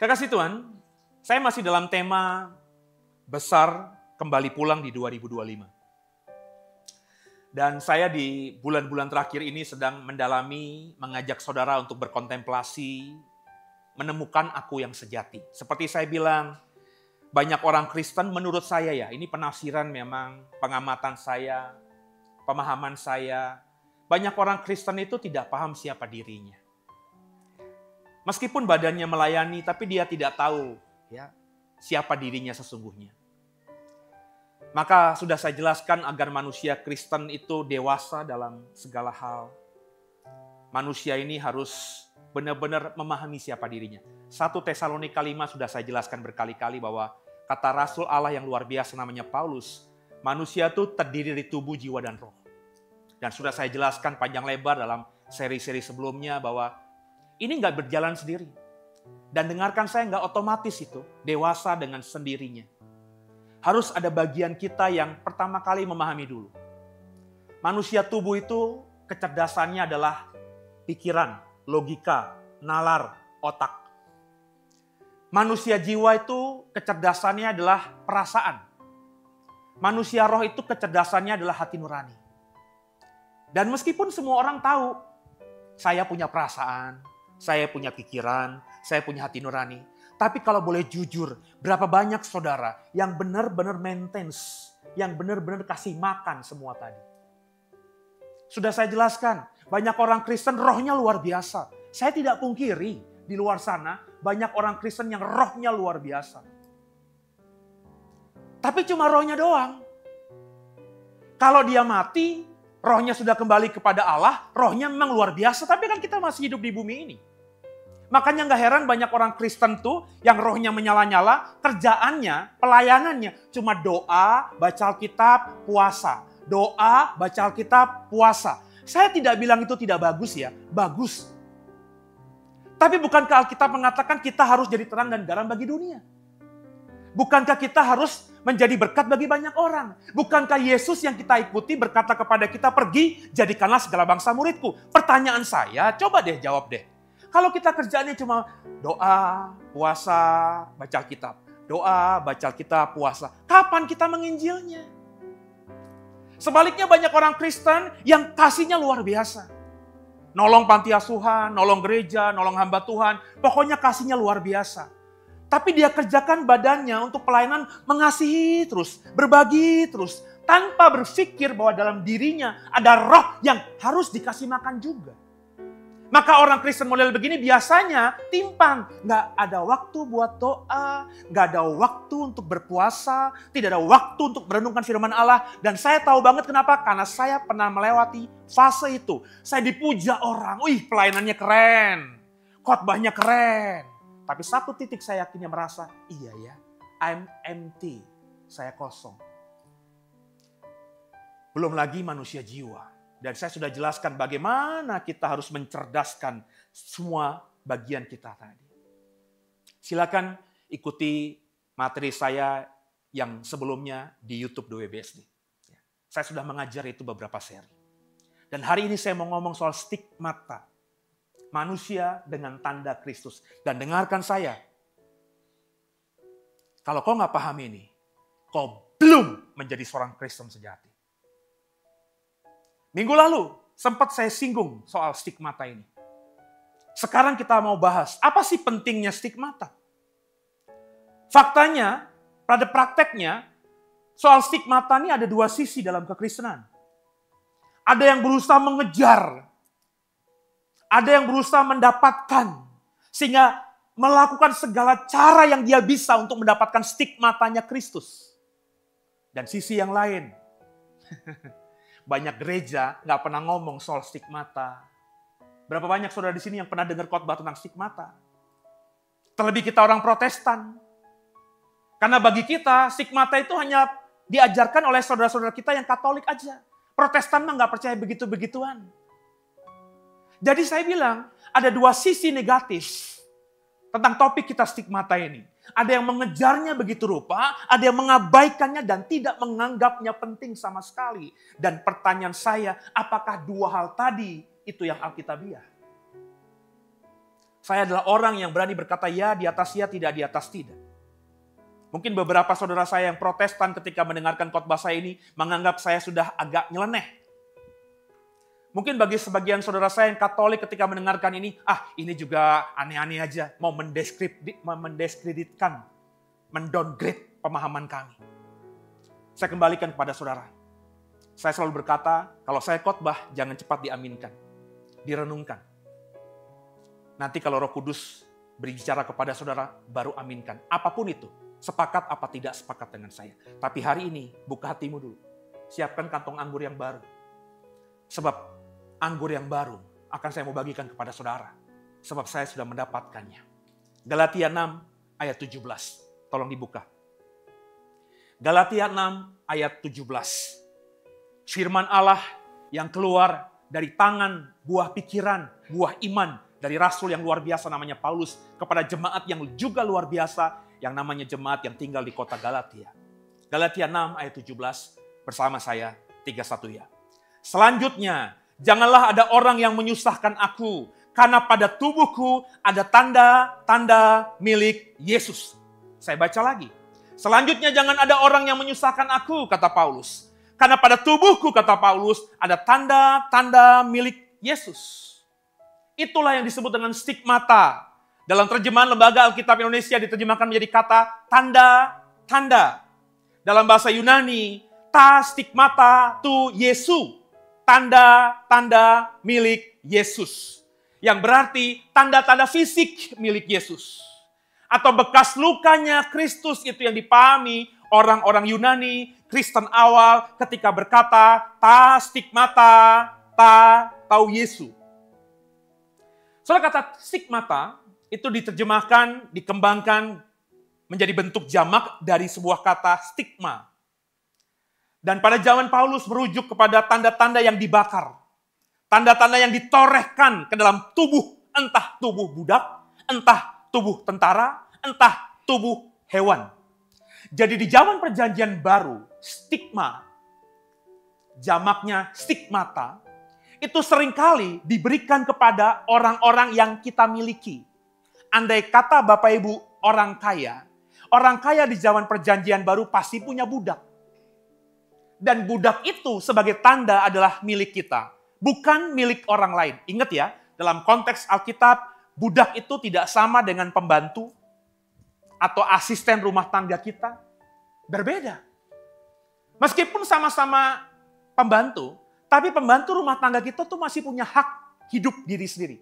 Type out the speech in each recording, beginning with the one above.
Kekasih Tuhan, saya masih dalam tema besar kembali pulang di 2025. Dan saya di bulan-bulan terakhir ini sedang mendalami, mengajak saudara untuk berkontemplasi, menemukan aku yang sejati. Seperti saya bilang, banyak orang Kristen menurut saya ya, ini penafsiran memang, pengamatan saya, pemahaman saya, banyak orang Kristen itu tidak paham siapa dirinya. Meskipun badannya melayani, tapi dia tidak tahu ya siapa dirinya sesungguhnya. Maka sudah saya jelaskan agar manusia Kristen itu dewasa dalam segala hal. Manusia ini harus benar-benar memahami siapa dirinya. 1 Tesalonika 5 sudah saya jelaskan berkali-kali bahwa kata Rasul Allah yang luar biasa namanya Paulus, manusia itu terdiri dari tubuh, jiwa, dan roh. Dan sudah saya jelaskan panjang lebar dalam seri-seri sebelumnya bahwa ini nggak berjalan sendiri. Dan dengarkan saya, nggak otomatis itu dewasa dengan sendirinya. Harus ada bagian kita yang pertama kali memahami dulu. Manusia tubuh itu kecerdasannya adalah pikiran, logika, nalar, otak. Manusia jiwa itu kecerdasannya adalah perasaan. Manusia roh itu kecerdasannya adalah hati nurani. Dan meskipun semua orang tahu, saya punya perasaan, saya punya pikiran, saya punya hati nurani. Tapi kalau boleh jujur, berapa banyak saudara yang benar-benar maintenance, yang benar-benar kasih makan semua tadi. Sudah saya jelaskan, banyak orang Kristen rohnya luar biasa. Saya tidak pungkiri, di luar sana banyak orang Kristen yang rohnya luar biasa. Tapi cuma rohnya doang. Kalau dia mati, rohnya sudah kembali kepada Allah, rohnya memang luar biasa, tapi kan kita masih hidup di bumi ini. Makanya gak heran banyak orang Kristen tuh yang rohnya menyala-nyala, kerjaannya, pelayanannya cuma doa, baca Alkitab, puasa. Doa, baca Alkitab, puasa. Saya tidak bilang itu tidak bagus ya, bagus. Tapi bukankah Alkitab mengatakan kita harus jadi terang dan garam bagi dunia? Bukankah kita harus menjadi berkat bagi banyak orang? Bukankah Yesus yang kita ikuti berkata kepada kita, pergi, jadikanlah segala bangsa muridku? Pertanyaan saya, coba deh jawab deh. Kalau kita kerjaannya cuma doa, puasa, baca Alkitab. Doa, baca Alkitab, puasa. Kapan kita menginjilnya? Sebaliknya banyak orang Kristen yang kasihnya luar biasa. Nolong panti asuhan, nolong gereja, nolong hamba Tuhan. Pokoknya kasihnya luar biasa. Tapi dia kerjakan badannya untuk pelayanan mengasihi terus, berbagi terus. Tanpa berpikir bahwa dalam dirinya ada roh yang harus dikasih makan juga. Maka orang Kristen model begini biasanya timpang. Nggak ada waktu buat doa, nggak ada waktu untuk berpuasa, tidak ada waktu untuk merenungkan firman Allah. Dan saya tahu banget kenapa, karena saya pernah melewati fase itu. Saya dipuja orang, wih pelayanannya keren, khotbahnya keren. Tapi satu titik saya yakinnya merasa, iya ya, I'm empty, saya kosong. Belum lagi manusia jiwa. Dan saya sudah jelaskan bagaimana kita harus mencerdaskan semua bagian kita tadi. Silakan ikuti materi saya yang sebelumnya di YouTube WBSD. Saya sudah mengajar itu beberapa seri. Dan hari ini saya mau ngomong soal stigmata. Manusia dengan tanda Kristus. Dan dengarkan saya. Kalau kau nggak paham ini, kau belum menjadi seorang Kristen sejati. Minggu lalu sempat saya singgung soal stigmata ini. Sekarang kita mau bahas, apa sih pentingnya stigmata? Faktanya, pada prakteknya, soal stigmata ini ada dua sisi dalam kekristenan. Ada yang berusaha mengejar, ada yang berusaha mendapatkan, sehingga melakukan segala cara yang dia bisa untuk mendapatkan stigmatanya Kristus. Dan sisi yang lain, banyak gereja nggak pernah ngomong soal stigmata. Berapa banyak saudara di sini yang pernah dengar khotbah tentang stigmata? Terlebih kita orang Protestan. Karena bagi kita stigmata itu hanya diajarkan oleh saudara-saudara kita yang Katolik aja. Protestan mah nggak percaya begitu-begituan. Jadi saya bilang ada dua sisi negatif tentang topik kita stigmata ini. Ada yang mengejarnya begitu rupa, ada yang mengabaikannya dan tidak menganggapnya penting sama sekali. Dan pertanyaan saya, apakah dua hal tadi itu yang alkitabiah? Saya adalah orang yang berani berkata ya di atas ya, tidak di atas tidak. Mungkin beberapa saudara saya yang Protestan ketika mendengarkan khotbah saya ini menganggap saya sudah agak nyeleneh. Mungkin bagi sebagian saudara saya yang Katolik ketika mendengarkan ini, ini juga aneh-aneh aja, mau mendiskreditkan, mendowngrade pemahaman kami. Saya kembalikan kepada saudara. Saya selalu berkata, kalau saya khotbah jangan cepat diaminkan, direnungkan. Nanti kalau Roh Kudus berbicara kepada saudara, baru aminkan. Apapun itu, sepakat apa tidak sepakat dengan saya. Tapi hari ini, buka hatimu dulu. Siapkan kantong anggur yang baru. Sebab anggur yang baru akan saya mau bagikan kepada saudara. Sebab saya sudah mendapatkannya. Galatia 6 ayat 17. Tolong dibuka. Galatia 6 ayat 17. Firman Allah yang keluar dari tangan buah pikiran, buah iman, dari rasul yang luar biasa namanya Paulus kepada jemaat yang juga luar biasa yang namanya jemaat yang tinggal di kota Galatia. Galatia 6 ayat 17 bersama saya 31 ya. Selanjutnya, janganlah ada orang yang menyusahkan aku karena pada tubuhku ada tanda-tanda milik Yesus. Saya baca lagi. Selanjutnya jangan ada orang yang menyusahkan aku, kata Paulus. Karena pada tubuhku, kata Paulus, ada tanda-tanda milik Yesus. Itulah yang disebut dengan stigmata. Dalam terjemahan Lembaga Alkitab Indonesia diterjemahkan menjadi kata tanda-tanda. Dalam bahasa Yunani, ta stigmata tu Yesu. Tanda-tanda milik Yesus. Yang berarti tanda-tanda fisik milik Yesus. Atau bekas lukanya Kristus itu yang dipahami orang-orang Yunani, Kristen awal ketika berkata, ta stigmata, ta tau Yesu. Soal kata stigmata itu diterjemahkan, dikembangkan menjadi bentuk jamak dari sebuah kata stigma. Dan pada zaman Paulus merujuk kepada tanda-tanda yang dibakar. Tanda-tanda yang ditorehkan ke dalam tubuh, entah tubuh budak, entah tubuh tentara, entah tubuh hewan. Jadi di zaman perjanjian baru, stigma, jamaknya stigmata, itu seringkali diberikan kepada orang-orang yang kita miliki. Andai kata Bapak Ibu orang kaya di zaman perjanjian baru pasti punya budak. Dan budak itu sebagai tanda adalah milik kita, bukan milik orang lain. Ingat ya, dalam konteks Alkitab, budak itu tidak sama dengan pembantu atau asisten rumah tangga kita. Berbeda. Meskipun sama-sama pembantu, tapi pembantu rumah tangga kita tuh masih punya hak hidup diri sendiri.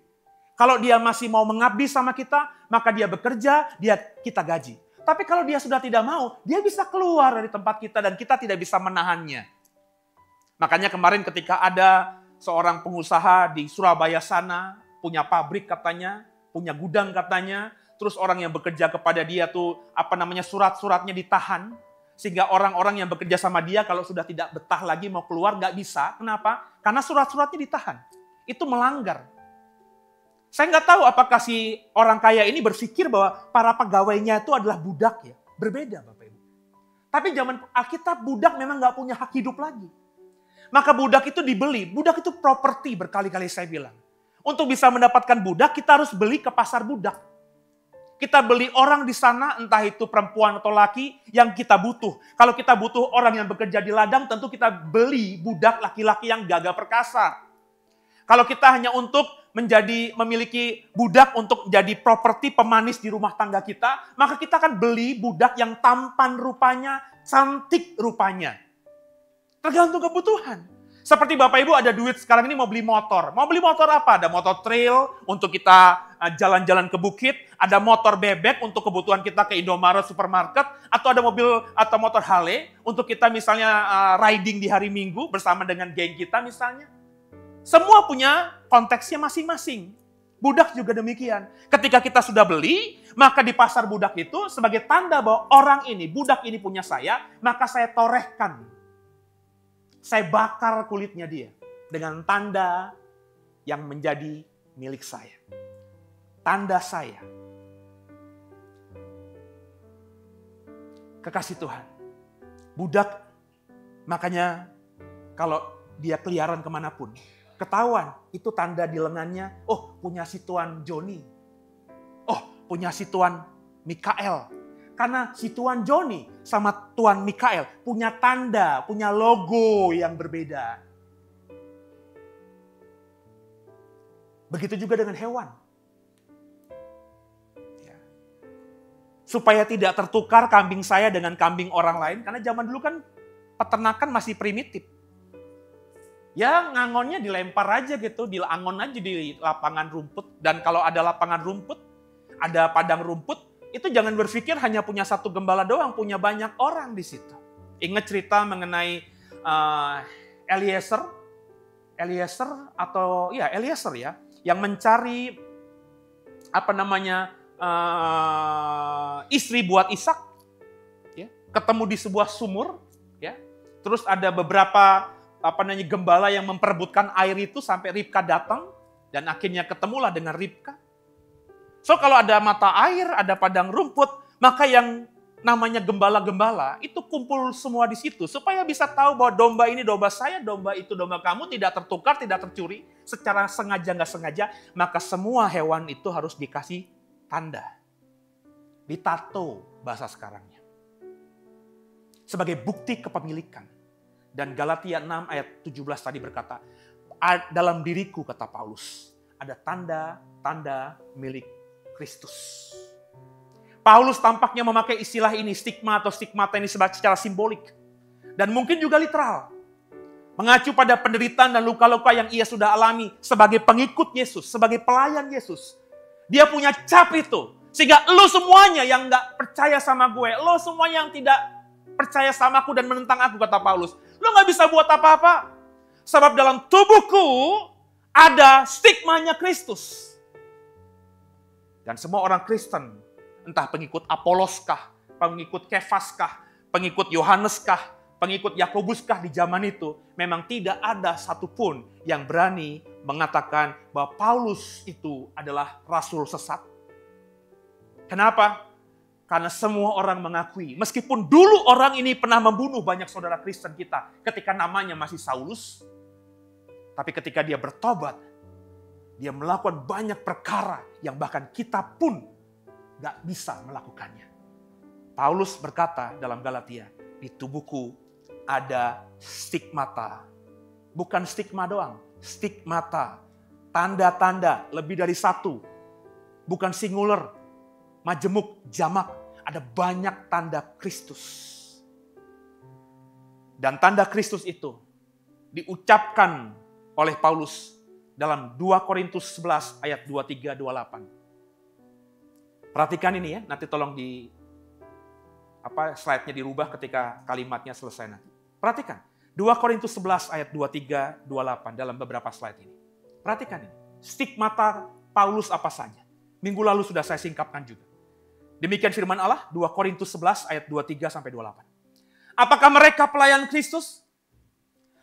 Kalau dia masih mau mengabdi sama kita, maka dia bekerja, kita gaji. Tapi kalau dia sudah tidak mau, dia bisa keluar dari tempat kita dan kita tidak bisa menahannya. Makanya kemarin ketika ada seorang pengusaha di Surabaya sana, punya pabrik katanya, punya gudang katanya, terus orang yang bekerja kepada dia tuh surat-suratnya ditahan. Sehingga orang-orang yang bekerja sama dia kalau sudah tidak betah lagi mau keluar nggak bisa. Kenapa? Karena surat-suratnya ditahan. Itu melanggar. Saya nggak tahu apakah si orang kaya ini berpikir bahwa para pegawainya itu adalah budak ya. Berbeda Bapak Ibu. Tapi zaman Alkitab budak memang nggak punya hak hidup lagi. Maka budak itu dibeli. Budak itu properti berkali-kali saya bilang. Untuk bisa mendapatkan budak kita harus beli ke pasar budak. Kita beli orang di sana, entah itu perempuan atau laki, yang kita butuh. Kalau kita butuh orang yang bekerja di ladang, tentu kita beli budak laki-laki yang gagah perkasa. Kalau kita hanya untuk memiliki budak untuk menjadi properti pemanis di rumah tangga kita, maka kita akan beli budak yang tampan rupanya, cantik rupanya. Tergantung kebutuhan. Seperti Bapak Ibu ada duit sekarang ini mau beli motor. Mau beli motor apa? Ada motor trail untuk kita jalan-jalan ke bukit. Ada motor bebek untuk kebutuhan kita ke Indomaret supermarket. Atau ada mobil atau motor Harley untuk kita misalnya riding di hari Minggu bersama dengan geng kita misalnya. Semua punya konteksnya masing-masing. Budak juga demikian. Ketika kita sudah beli, maka di pasar budak itu sebagai tanda bahwa orang ini, budak ini punya saya, maka saya torehkan. Saya bakar kulitnya dia dengan tanda yang menjadi milik saya. Tanda saya. Kekasih Tuhan. Budak, makanya kalau dia keliaran kemanapun, ketahuan itu tanda di lengannya, oh punya si Tuan Joni. punya si Tuan Mikael. Karena si Tuan Joni sama Tuan Mikael punya tanda, punya logo yang berbeda. Begitu juga dengan hewan. Ya. Supaya tidak tertukar kambing saya dengan kambing orang lain. Karena zaman dulu kan peternakan masih primitif. Ya ngangonnya dilempar aja gitu, diangon aja di lapangan rumput. Dan kalau ada lapangan rumput, ada padang rumput, itu jangan berpikir hanya punya satu gembala doang, punya banyak orang di situ. Ingat cerita mengenai Eliezer ya, yang mencari istri buat Ishak, ya, ketemu di sebuah sumur, ya. Terus ada beberapa gembala yang memperebutkan air itu sampai Ribka datang dan akhirnya ketemulah dengan Ribka. So kalau ada mata air, ada padang rumput, maka yang namanya gembala-gembala itu kumpul semua di situ supaya bisa tahu bahwa domba ini domba saya, domba itu domba kamu, tidak tertukar, tidak tercuri, secara sengaja nggak sengaja, maka semua hewan itu harus dikasih tanda. Ditato bahasa sekarangnya. Sebagai bukti kepemilikan. Dan Galatia 6 ayat 17 tadi berkata, dalam diriku, kata Paulus, ada tanda-tanda milik Kristus. Paulus tampaknya memakai istilah ini, stigma atau stigmata ini secara simbolik. Dan mungkin juga literal. Mengacu pada penderitaan dan luka-luka yang ia sudah alami sebagai pengikut Yesus, sebagai pelayan Yesus. Dia punya cap itu. Sehingga lo semuanya yang gak percaya sama gue, lo semua yang tidak percaya sama aku dan menentang aku, kata Paulus, lo gak bisa buat apa-apa. Sebab dalam tubuhku ada stigmanya Kristus. Dan semua orang Kristen, entah pengikut Apoloskah, pengikut Kefaskah, pengikut Yohaneskah, pengikut Yakobuskah di zaman itu, memang tidak ada satupun yang berani mengatakan bahwa Paulus itu adalah rasul sesat. Kenapa? Karena semua orang mengakui, meskipun dulu orang ini pernah membunuh banyak saudara Kristen kita ketika namanya masih Saulus, tapi ketika dia bertobat, dia melakukan banyak perkara yang bahkan kita pun gak bisa melakukannya. Paulus berkata dalam Galatia, di tubuhku ada stigmata. Bukan stigma doang, stigmata. Tanda-tanda lebih dari satu. Bukan singular, majemuk, jamak. Ada banyak tanda Kristus. Dan tanda Kristus itu diucapkan oleh Paulus dalam 2 Korintus 11 ayat 23-28. Perhatikan ini ya, nanti tolong slide-nya dirubah ketika kalimatnya selesai nanti. Perhatikan, 2 Korintus 11 ayat 23-28 dalam beberapa slide ini. Perhatikan ini, stigmata Paulus apa saja. Minggu lalu sudah saya singkapkan juga. Demikian firman Allah, 2 Korintus 11 ayat 23-28. Apakah mereka pelayan Kristus?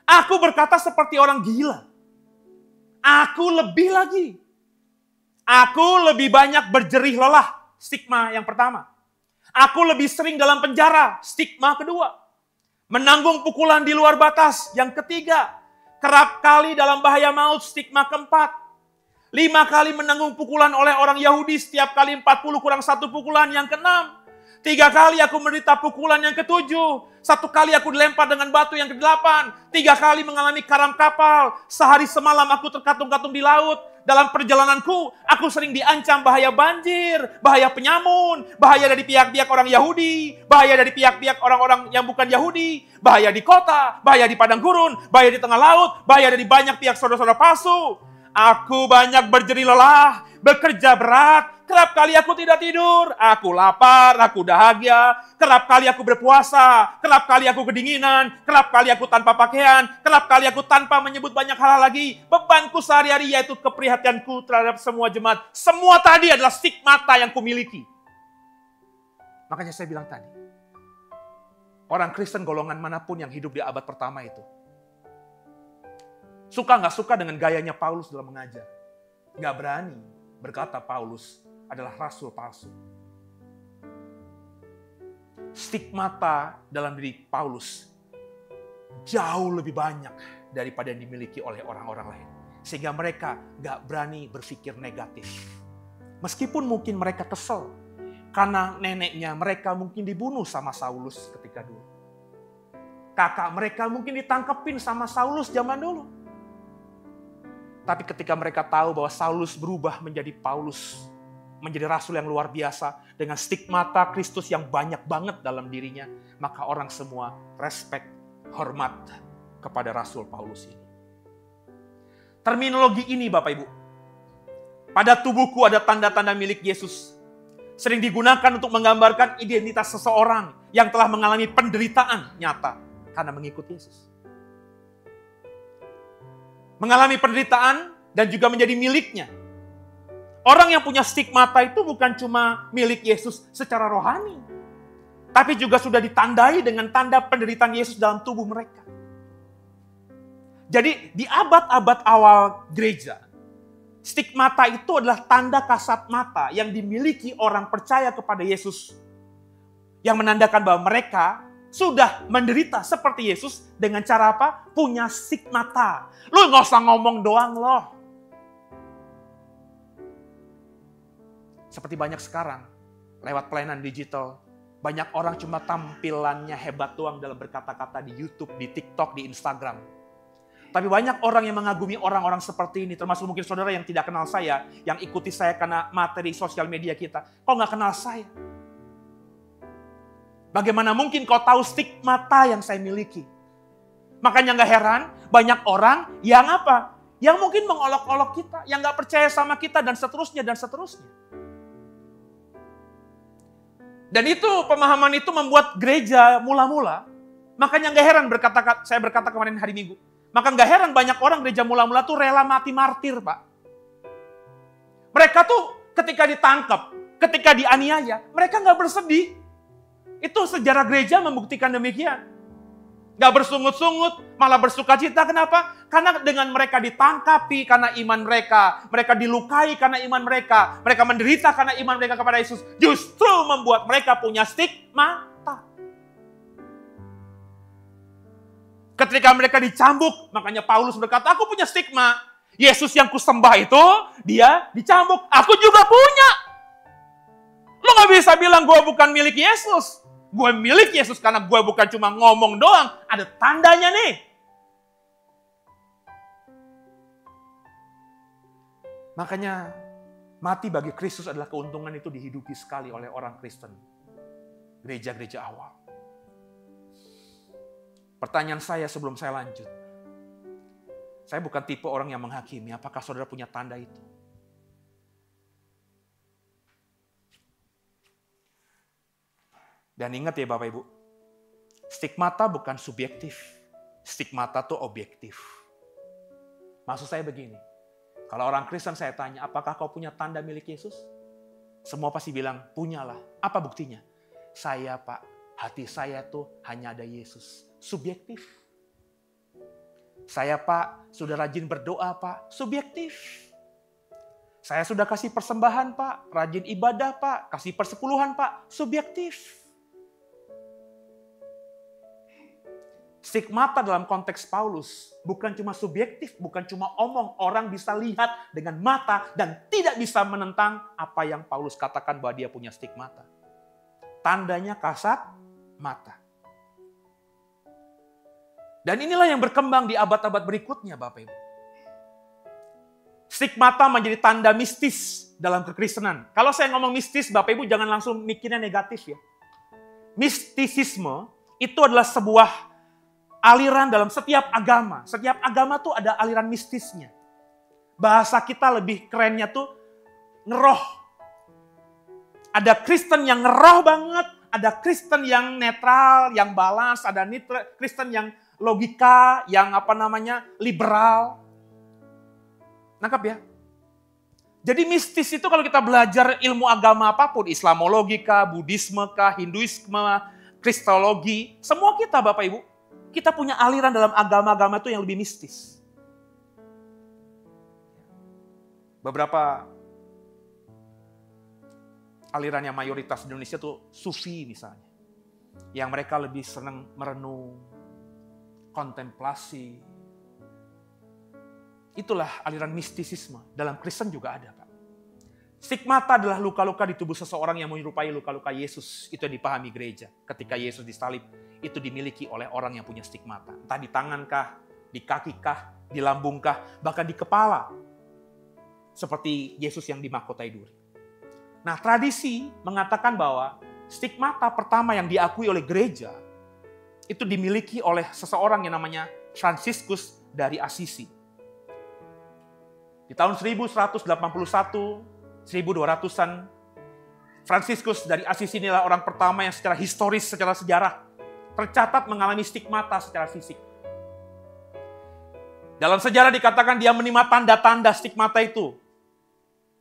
Aku berkata seperti orang gila. Aku lebih lagi. Aku lebih banyak berjerih lelah. Stigma yang pertama. Aku lebih sering dalam penjara. Stigma kedua. Menanggung pukulan di luar batas. Yang ketiga. Kerap kali dalam bahaya maut. Stigma keempat. 5 kali menanggung pukulan oleh orang Yahudi. Setiap kali 40 kurang 1 pukulan. Yang keenam. 3 kali aku menderita pukulan. Yang ketujuh. 1 kali aku dilempar dengan batu. Yang kedelapan. 3 kali mengalami karam kapal. Sehari semalam aku terkatung-katung di laut. Dalam perjalananku, aku sering diancam bahaya banjir, bahaya penyamun, bahaya dari pihak-pihak orang Yahudi, bahaya dari pihak-pihak orang-orang yang bukan Yahudi, bahaya di kota, bahaya di padang gurun, bahaya di tengah laut, bahaya dari banyak pihak saudara-saudara palsu. Aku banyak berjerih lelah, bekerja berat, kerap kali aku tidak tidur, aku lapar, aku dahaga, kerap kali aku berpuasa, kerap kali aku kedinginan, kerap kali aku tanpa pakaian, kerap kali aku tanpa menyebut banyak hal lagi. Bebanku sehari-hari yaitu keprihatianku terhadap semua jemaat. Semua tadi adalah stigmata yang kumiliki. Makanya saya bilang tadi, orang Kristen golongan manapun yang hidup di abad pertama itu, suka nggak suka dengan gayanya Paulus dalam mengajar. Nggak berani berkata Paulus adalah rasul palsu. Stigmata dalam diri Paulus jauh lebih banyak daripada yang dimiliki oleh orang-orang lain. Sehingga mereka nggak berani berpikir negatif. Meskipun mungkin mereka kesel karena neneknya mereka mungkin dibunuh sama Saulus ketika dulu. Kakak mereka mungkin ditangkepin sama Saulus zaman dulu. Tapi ketika mereka tahu bahwa Saulus berubah menjadi Paulus, menjadi rasul yang luar biasa dengan stigmata Kristus yang banyak banget dalam dirinya, maka orang semua respect, hormat kepada Rasul Paulus ini. Terminologi ini Bapak Ibu, pada tubuhku ada tanda-tanda milik Yesus, sering digunakan untuk menggambarkan identitas seseorang yang telah mengalami penderitaan nyata karena mengikuti Yesus. Mengalami penderitaan dan juga menjadi miliknya. Orang yang punya stigmata itu bukan cuma milik Yesus secara rohani, tapi juga sudah ditandai dengan tanda penderitaan Yesus dalam tubuh mereka. Jadi di abad-abad awal gereja, stigmata itu adalah tanda kasat mata yang dimiliki orang percaya kepada Yesus. Yang menandakan bahwa mereka sudah menderita seperti Yesus dengan cara apa? Punya stigmata. Lu gak usah ngomong doang loh. Seperti banyak sekarang, lewat pelayanan digital, banyak orang cuma tampilannya hebat doang dalam berkata-kata di YouTube, di TikTok, di Instagram. Tapi banyak orang yang mengagumi orang-orang seperti ini, termasuk mungkin saudara yang tidak kenal saya, yang ikuti saya karena materi sosial media kita. Kok nggak kenal saya? Bagaimana mungkin kau tahu stigmata yang saya miliki? Makanya nggak heran, banyak orang yang apa? Yang mungkin mengolok-olok kita, yang nggak percaya sama kita, dan seterusnya, dan seterusnya. Dan itu, pemahaman itu membuat gereja mula-mula. Makanya nggak heran saya berkata kemarin hari Minggu. Maka nggak heran banyak orang gereja mula-mula tuh rela mati martir, Pak. Mereka tuh ketika ditangkap, ketika dianiaya, mereka nggak bersedih. Itu sejarah gereja membuktikan demikian. Nggak bersungut-sungut, malah bersuka cita. Kenapa? Karena dengan mereka ditangkapi karena iman mereka, mereka dilukai karena iman mereka menderita karena iman mereka kepada Yesus, justru membuat mereka punya stigmata. Ketika mereka dicambuk, makanya Paulus berkata, aku punya stigma. Yesus yang kusembah itu, dia dicambuk. Aku juga punya. Lo gak bisa bilang gue bukan milik Yesus. Gue milik Yesus karena gue bukan cuma ngomong doang. Ada tandanya nih. Makanya mati bagi Kristus adalah keuntungan itu dihidupi sekali oleh orang Kristen. Gereja-gereja awal. Pertanyaan saya sebelum saya lanjut. Saya bukan tipe orang yang menghakimi. Apakah saudara punya tanda itu? Dan ingat ya Bapak Ibu, stigmata bukan subjektif. Stigmata itu objektif. Maksud saya begini, kalau orang Kristen saya tanya, apakah kau punya tanda milik Yesus? Semua pasti bilang, punyalah. Apa buktinya? Saya Pak, hati saya tuh hanya ada Yesus. Subjektif. Saya Pak, sudah rajin berdoa Pak. Subjektif. Saya sudah kasih persembahan Pak, rajin ibadah Pak, kasih persepuluhan Pak. Subjektif. Stigmata dalam konteks Paulus bukan cuma subjektif, bukan cuma omong. Orang bisa lihat dengan mata dan tidak bisa menentang apa yang Paulus katakan bahwa dia punya stigmata. Tandanya kasat mata. Dan inilah yang berkembang di abad-abad berikutnya Bapak Ibu. Stigmata menjadi tanda mistis dalam kekristenan. Kalau saya ngomong mistis, Bapak Ibu jangan langsung mikirnya negatif ya. Mistisisme itu adalah sebuah aliran dalam setiap agama. Setiap agama tuh ada aliran mistisnya. Bahasa kita lebih kerennya tuh ngeroh. Ada Kristen yang ngeroh banget, ada Kristen yang netral, yang balance, ada Kristen yang logika, yang liberal. Nangkap ya? Jadi mistis itu kalau kita belajar ilmu agama apapun, Islamologi kah, Buddhisme kah, Hinduisme, Kristologi, semua kita Bapak Ibu, kita punya aliran dalam agama-agama itu yang lebih mistis. Beberapa aliran yang mayoritas di Indonesia itu Sufi misalnya. Yang mereka lebih senang merenung, kontemplasi. Itulah aliran mistisisme. Dalam Kristen juga ada, Pak. Stigmata adalah luka-luka di tubuh seseorang yang menyerupai luka-luka Yesus. Itu yang dipahami gereja. Ketika Yesus disalib, itu dimiliki oleh orang yang punya stigmata. Entah di tangankah, di kakikah, di lambungkah, bahkan di kepala. Seperti Yesus yang dimahkotai duri. Nah, tradisi mengatakan bahwa stigmata pertama yang diakui oleh gereja, itu dimiliki oleh seseorang yang namanya Fransiskus dari Assisi. Di tahun 1181, 1200-an, Fransiskus dari Assisi inilah orang pertama yang secara historis, secara sejarah, tercatat mengalami stigmata secara fisik. Dalam sejarah dikatakan dia menerima tanda-tanda stigmata itu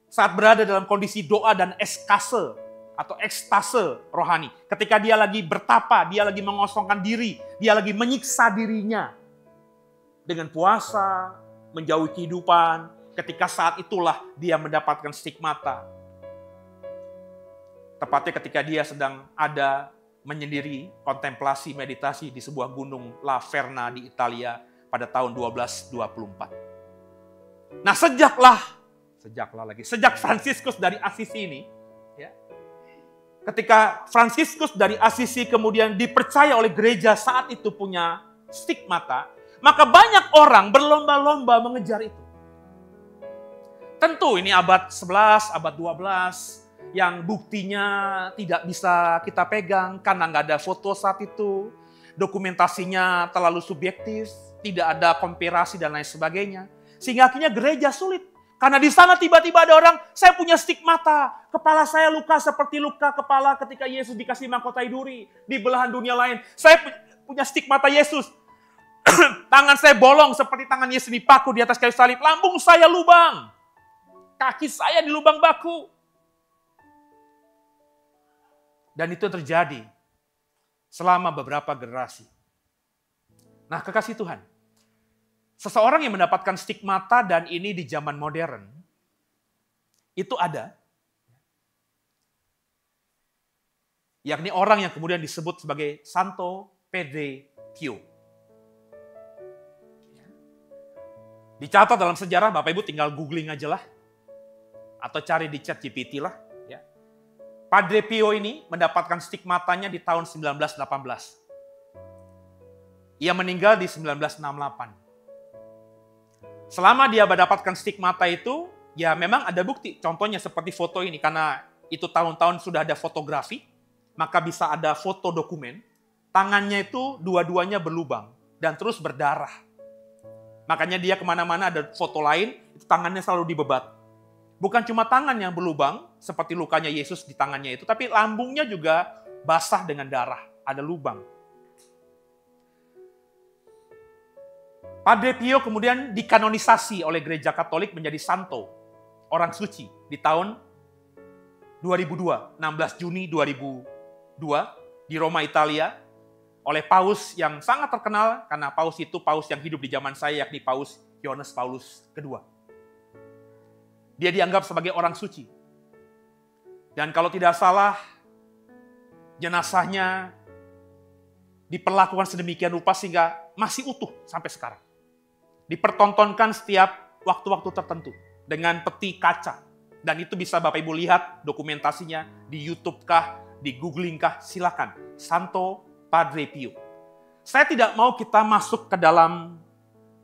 saat berada dalam kondisi doa dan ekstase atau ekstase rohani. Ketika dia lagi bertapa, dia lagi mengosongkan diri, dia lagi menyiksa dirinya dengan puasa, menjauhi kehidupan. Ketika saat itulah dia mendapatkan stigmata. Tepatnya ketika dia sedang ada menyendiri, kontemplasi, meditasi di sebuah gunung La Verna di Italia pada tahun 1224. Nah, sejak Fransiskus dari Assisi ini, ya, ketika Fransiskus dari Assisi kemudian dipercaya oleh gereja saat itu punya stigmata, maka banyak orang berlomba-lomba mengejar itu. Tentu ini abad 11, abad 12, yang buktinya tidak bisa kita pegang karena nggak ada foto saat itu, dokumentasinya terlalu subjektif, tidak ada kompirasi dan lain sebagainya. Sehingga akhirnya gereja sulit. Karena di sana tiba-tiba ada orang, saya punya stigmata, kepala saya luka seperti luka kepala ketika Yesus dikasih mahkota duri di belahan dunia lain. Saya punya stigmata Yesus. Tangan saya bolong seperti tangan Yesus dipaku di atas kayu salib. Lambung saya lubang. Kaki saya di lubang baku. Dan itu terjadi selama beberapa generasi. Nah, kekasih Tuhan, seseorang yang mendapatkan stigmata dan ini di zaman modern, itu ada. Yakni orang yang kemudian disebut sebagai Santo Padre Pio. Dicatat dalam sejarah, Bapak Ibu tinggal googling aja lah. Atau cari di ChatGPT lah. Ya. Padre Pio ini mendapatkan stigmatanya di tahun 1918. Ia meninggal di 1968. Selama dia mendapatkan stigmata itu, ya memang ada bukti. Contohnya seperti foto ini, karena itu tahun-tahun sudah ada fotografi, maka bisa ada foto dokumen. Tangannya itu dua-duanya berlubang dan terus berdarah. Makanya dia kemana-mana ada foto lain, itu tangannya selalu dibebat. Bukan cuma tangan yang berlubang, seperti lukanya Yesus di tangannya itu, tapi lambungnya juga basah dengan darah, ada lubang. Padre Pio kemudian dikanonisasi oleh Gereja Katolik menjadi santo, orang suci, di tahun 2002, 16 Juni 2002, di Roma, Italia, oleh Paus yang sangat terkenal, karena Paus itu Paus yang hidup di zaman saya, yakni Paus Yohanes Paulus II. Dia dianggap sebagai orang suci. Dan kalau tidak salah, jenazahnya diperlakukan sedemikian rupa sehingga masih utuh sampai sekarang. Dipertontonkan setiap waktu-waktu tertentu dengan peti kaca. Dan itu bisa Bapak Ibu lihat dokumentasinya di YouTube kah, di googling kah, silakan. Santo Padre Pio. Saya tidak mau kita masuk ke dalam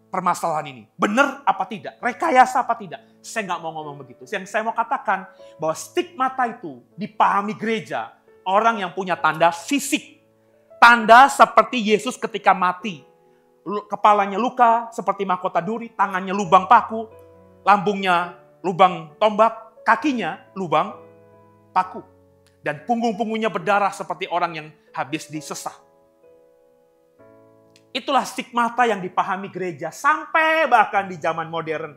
permasalahan ini. Benar apa tidak? Rekayasa apa tidak? Saya nggak mau ngomong begitu. Yang saya mau katakan bahwa stigmata itu dipahami gereja orang yang punya tanda fisik. Tanda seperti Yesus ketika mati. Kepalanya luka seperti mahkota duri, tangannya lubang paku, lambungnya lubang tombak, kakinya lubang paku. Dan punggung-punggungnya berdarah seperti orang yang habis disesah. Itulah stigmata yang dipahami gereja sampai bahkan di zaman modern.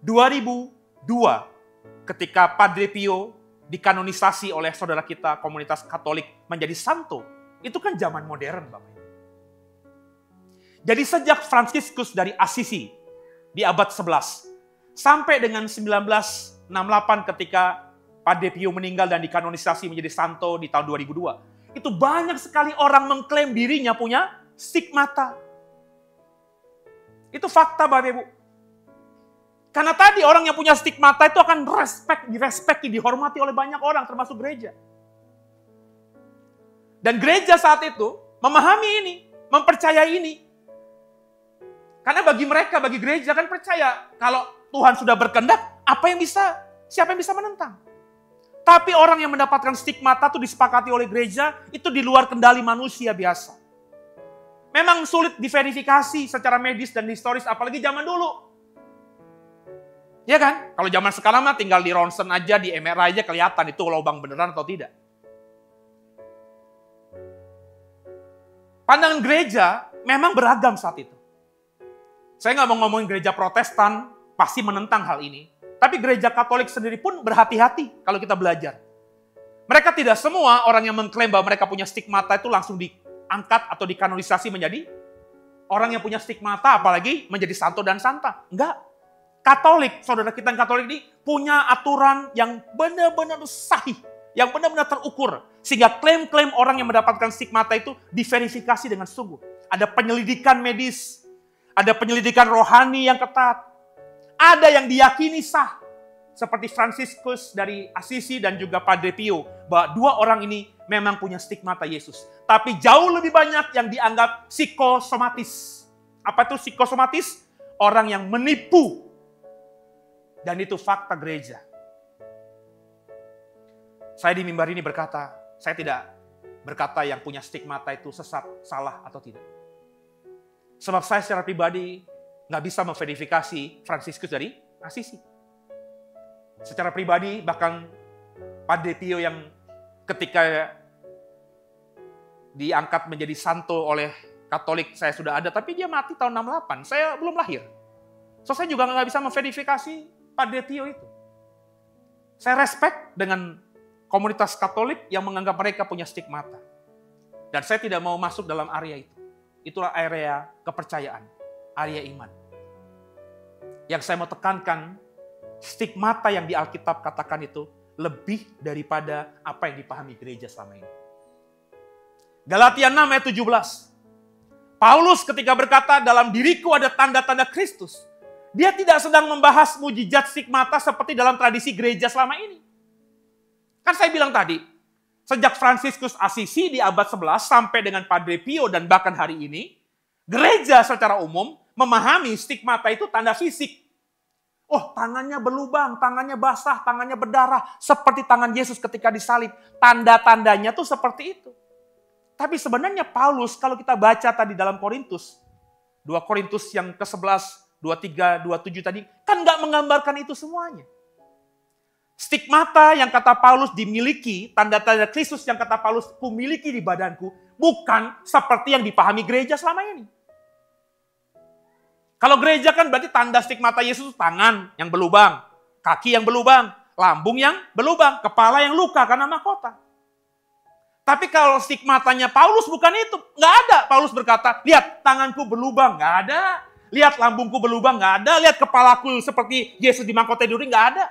2002 ketika Padre Pio dikanonisasi oleh saudara kita komunitas Katolik menjadi santo. Itu kan zaman modern, Bapak. Jadi sejak Fransiskus dari Assisi di abad 11 sampai dengan 1968 ketika Padre Pio meninggal dan dikanonisasi menjadi santo di tahun 2002. Itu banyak sekali orang mengklaim dirinya punya stigmata. Itu fakta, Bapak Ibu. Karena tadi orang yang punya stigmata itu akan direspeki, dihormati oleh banyak orang, termasuk gereja. Dan gereja saat itu memahami ini, mempercayai ini. Karena bagi mereka, bagi gereja kan percaya kalau Tuhan sudah berkehendak, siapa yang bisa menentang? Tapi orang yang mendapatkan stigmata itu disepakati oleh gereja, itu di luar kendali manusia biasa. Memang sulit diverifikasi secara medis dan historis, apalagi zaman dulu. Ya kan? Kalau zaman sekarang mah tinggal di ronsen aja, di MRI aja kelihatan itu lubang beneran atau tidak. Pandangan gereja memang beragam saat itu. Saya nggak mau ngomongin gereja Protestan, pasti menentang hal ini. Tapi gereja Katolik sendiri pun berhati-hati kalau kita belajar. Mereka tidak semua orang yang mengklaim bahwa mereka punya stigmata itu langsung diangkat atau dikanonisasi menjadi orang yang punya stigmata, apalagi menjadi santo dan santa. Enggak. Katolik, saudara kita yang Katolik ini punya aturan yang benar-benar sahih, yang benar-benar terukur. Sehingga klaim-klaim orang yang mendapatkan stigmata itu diverifikasi dengan sungguh. Ada penyelidikan medis, ada penyelidikan rohani yang ketat, ada yang diyakini sah. Seperti Fransiskus dari Assisi dan juga Padre Pio, bahwa dua orang ini memang punya stigmata Yesus. Tapi jauh lebih banyak yang dianggap psikosomatis. Apa itu psikosomatis? Orang yang menipu. Dan itu fakta gereja. Saya di mimbar ini berkata, saya tidak berkata yang punya stigmata itu sesat, salah atau tidak. Sebab saya secara pribadi nggak bisa memverifikasi Fransiskus dari Assisi. Secara pribadi bahkan Padre Pio yang ketika diangkat menjadi santo oleh Katolik saya sudah ada, tapi dia mati tahun 68, saya belum lahir. So saya juga nggak bisa memverifikasi Padre Pio itu. Saya respect dengan komunitas Katolik yang menganggap mereka punya stigmata. Dan saya tidak mau masuk dalam area itu. Itulah area kepercayaan, area iman. Yang saya mau tekankan, stigmata yang di Alkitab katakan itu lebih daripada apa yang dipahami gereja selama ini. Galatia 6 ayat 17. Paulus ketika berkata, dalam diriku ada tanda-tanda Kristus. Dia tidak sedang membahas mujizat stigmata seperti dalam tradisi gereja selama ini. Kan saya bilang tadi, sejak Fransiskus Assisi di abad 11 sampai dengan Padre Pio dan bahkan hari ini, gereja secara umum memahami stigmata itu tanda fisik. Oh, tangannya berlubang, tangannya basah, tangannya berdarah, seperti tangan Yesus ketika disalib. Tanda-tandanya tuh seperti itu. Tapi sebenarnya Paulus, kalau kita baca tadi dalam Korintus, 2 Korintus yang ke-11, 23, 27 tadi, kan nggak menggambarkan itu semuanya. Stigmata yang kata Paulus dimiliki, tanda-tanda Kristus yang kata Paulus kumiliki di badanku, bukan seperti yang dipahami gereja selama ini. Kalau gereja kan berarti tanda stigmata Yesus tangan yang berlubang, kaki yang berlubang, lambung yang berlubang, kepala yang luka karena mahkota. Tapi kalau stigmatanya Paulus bukan itu, nggak ada. Paulus berkata, lihat tanganku berlubang, nggak ada. Lihat lambungku berlubang, nggak ada. Lihat kepalaku seperti Yesus di mahkota duri, nggak ada.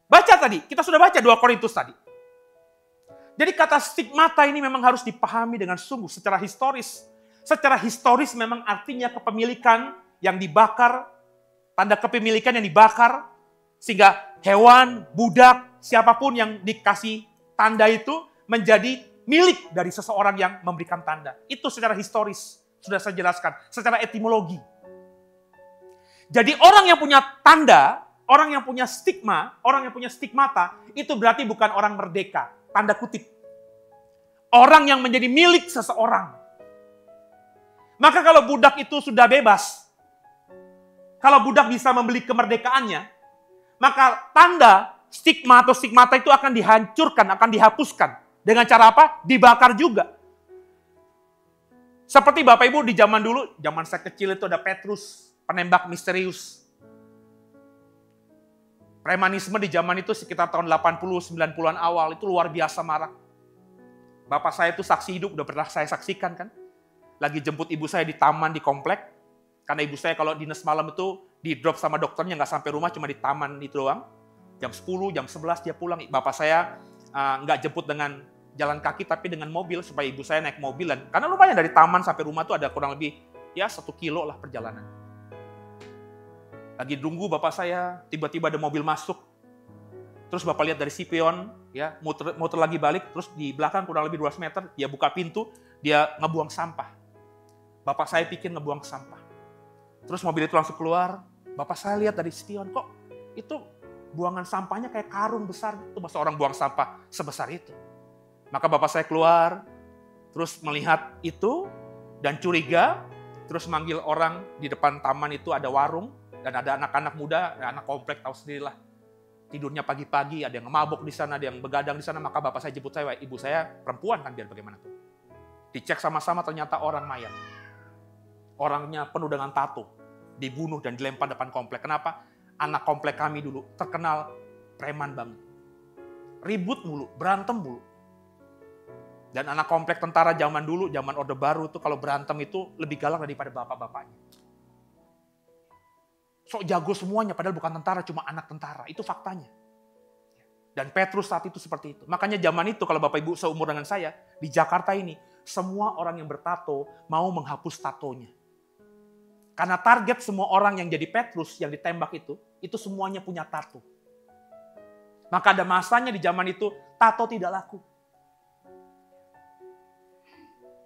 Baca tadi, kita sudah baca 2 Korintus tadi. Jadi kata stigmata ini memang harus dipahami dengan sungguh secara historis. Secara historis memang artinya kepemilikan yang dibakar, tanda kepemilikan yang dibakar, sehingga hewan, budak, siapapun yang dikasih tanda itu menjadi milik dari seseorang yang memberikan tanda. Itu secara historis. Sudah saya jelaskan, secara etimologi. Jadi orang yang punya tanda, orang yang punya stigma, orang yang punya stigmata, itu berarti bukan orang merdeka, tanda kutip. Orang yang menjadi milik seseorang. Maka kalau budak itu sudah bebas, kalau budak bisa membeli kemerdekaannya, maka tanda, stigma atau stigmata itu akan dihancurkan, akan dihapuskan. Dengan cara apa? Dibakar juga. Seperti Bapak Ibu di zaman dulu, zaman saya kecil itu ada Petrus, penembak misterius. Premanisme di zaman itu sekitar tahun 80-90-an awal, itu luar biasa marak. Bapak saya itu saksi hidup, udah pernah saya saksikan kan. Lagi jemput ibu saya di taman di komplek, karena ibu saya kalau dinas malam itu di drop sama dokternya nggak sampai rumah, cuma di taman itu doang. Jam 10, jam 11 dia pulang. Bapak saya nggak jemput dengan jalan kaki tapi dengan mobil supaya ibu saya naik mobil. Dan karena lumayan dari taman sampai rumah tuh ada kurang lebih ya 1 kilo lah perjalanan. Lagi nunggu bapak saya, tiba-tiba ada mobil masuk. Terus bapak lihat dari spion, ya, muter lagi balik, terus di belakang kurang lebih 200 meter, dia buka pintu, dia ngebuang sampah. Bapak saya pikir ngebuang sampah. Terus mobil itu langsung keluar, bapak saya lihat dari spion, kok itu buangan sampahnya kayak karung besar gitu, masa orang buang sampah sebesar itu. Maka bapak saya keluar, terus melihat itu, dan curiga, terus manggil orang di depan taman itu ada warung, dan ada anak-anak muda, anak komplek tahu sendirilah. Tidurnya pagi-pagi, ada yang mabuk di sana, ada yang begadang di sana, maka bapak saya jemput saya, ibu saya perempuan kan biar bagaimana tuh. Dicek sama-sama ternyata orang mayat. Orangnya penuh dengan tato, dibunuh dan dilempar depan komplek. Kenapa? Anak komplek kami dulu terkenal preman banget. Ribut mulu, berantem mulu. Dan anak komplek tentara zaman dulu, zaman Orde Baru itu kalau berantem itu lebih galak daripada bapak-bapaknya. Sok jago semuanya, padahal bukan tentara, cuma anak tentara. Itu faktanya. Dan Petrus saat itu seperti itu. Makanya zaman itu, kalau Bapak Ibu seumur dengan saya, di Jakarta ini, semua orang yang bertato mau menghapus tatonya. Karena target semua orang yang jadi Petrus, yang ditembak itu semuanya punya tato. Maka ada masanya di zaman itu, tato tidak laku.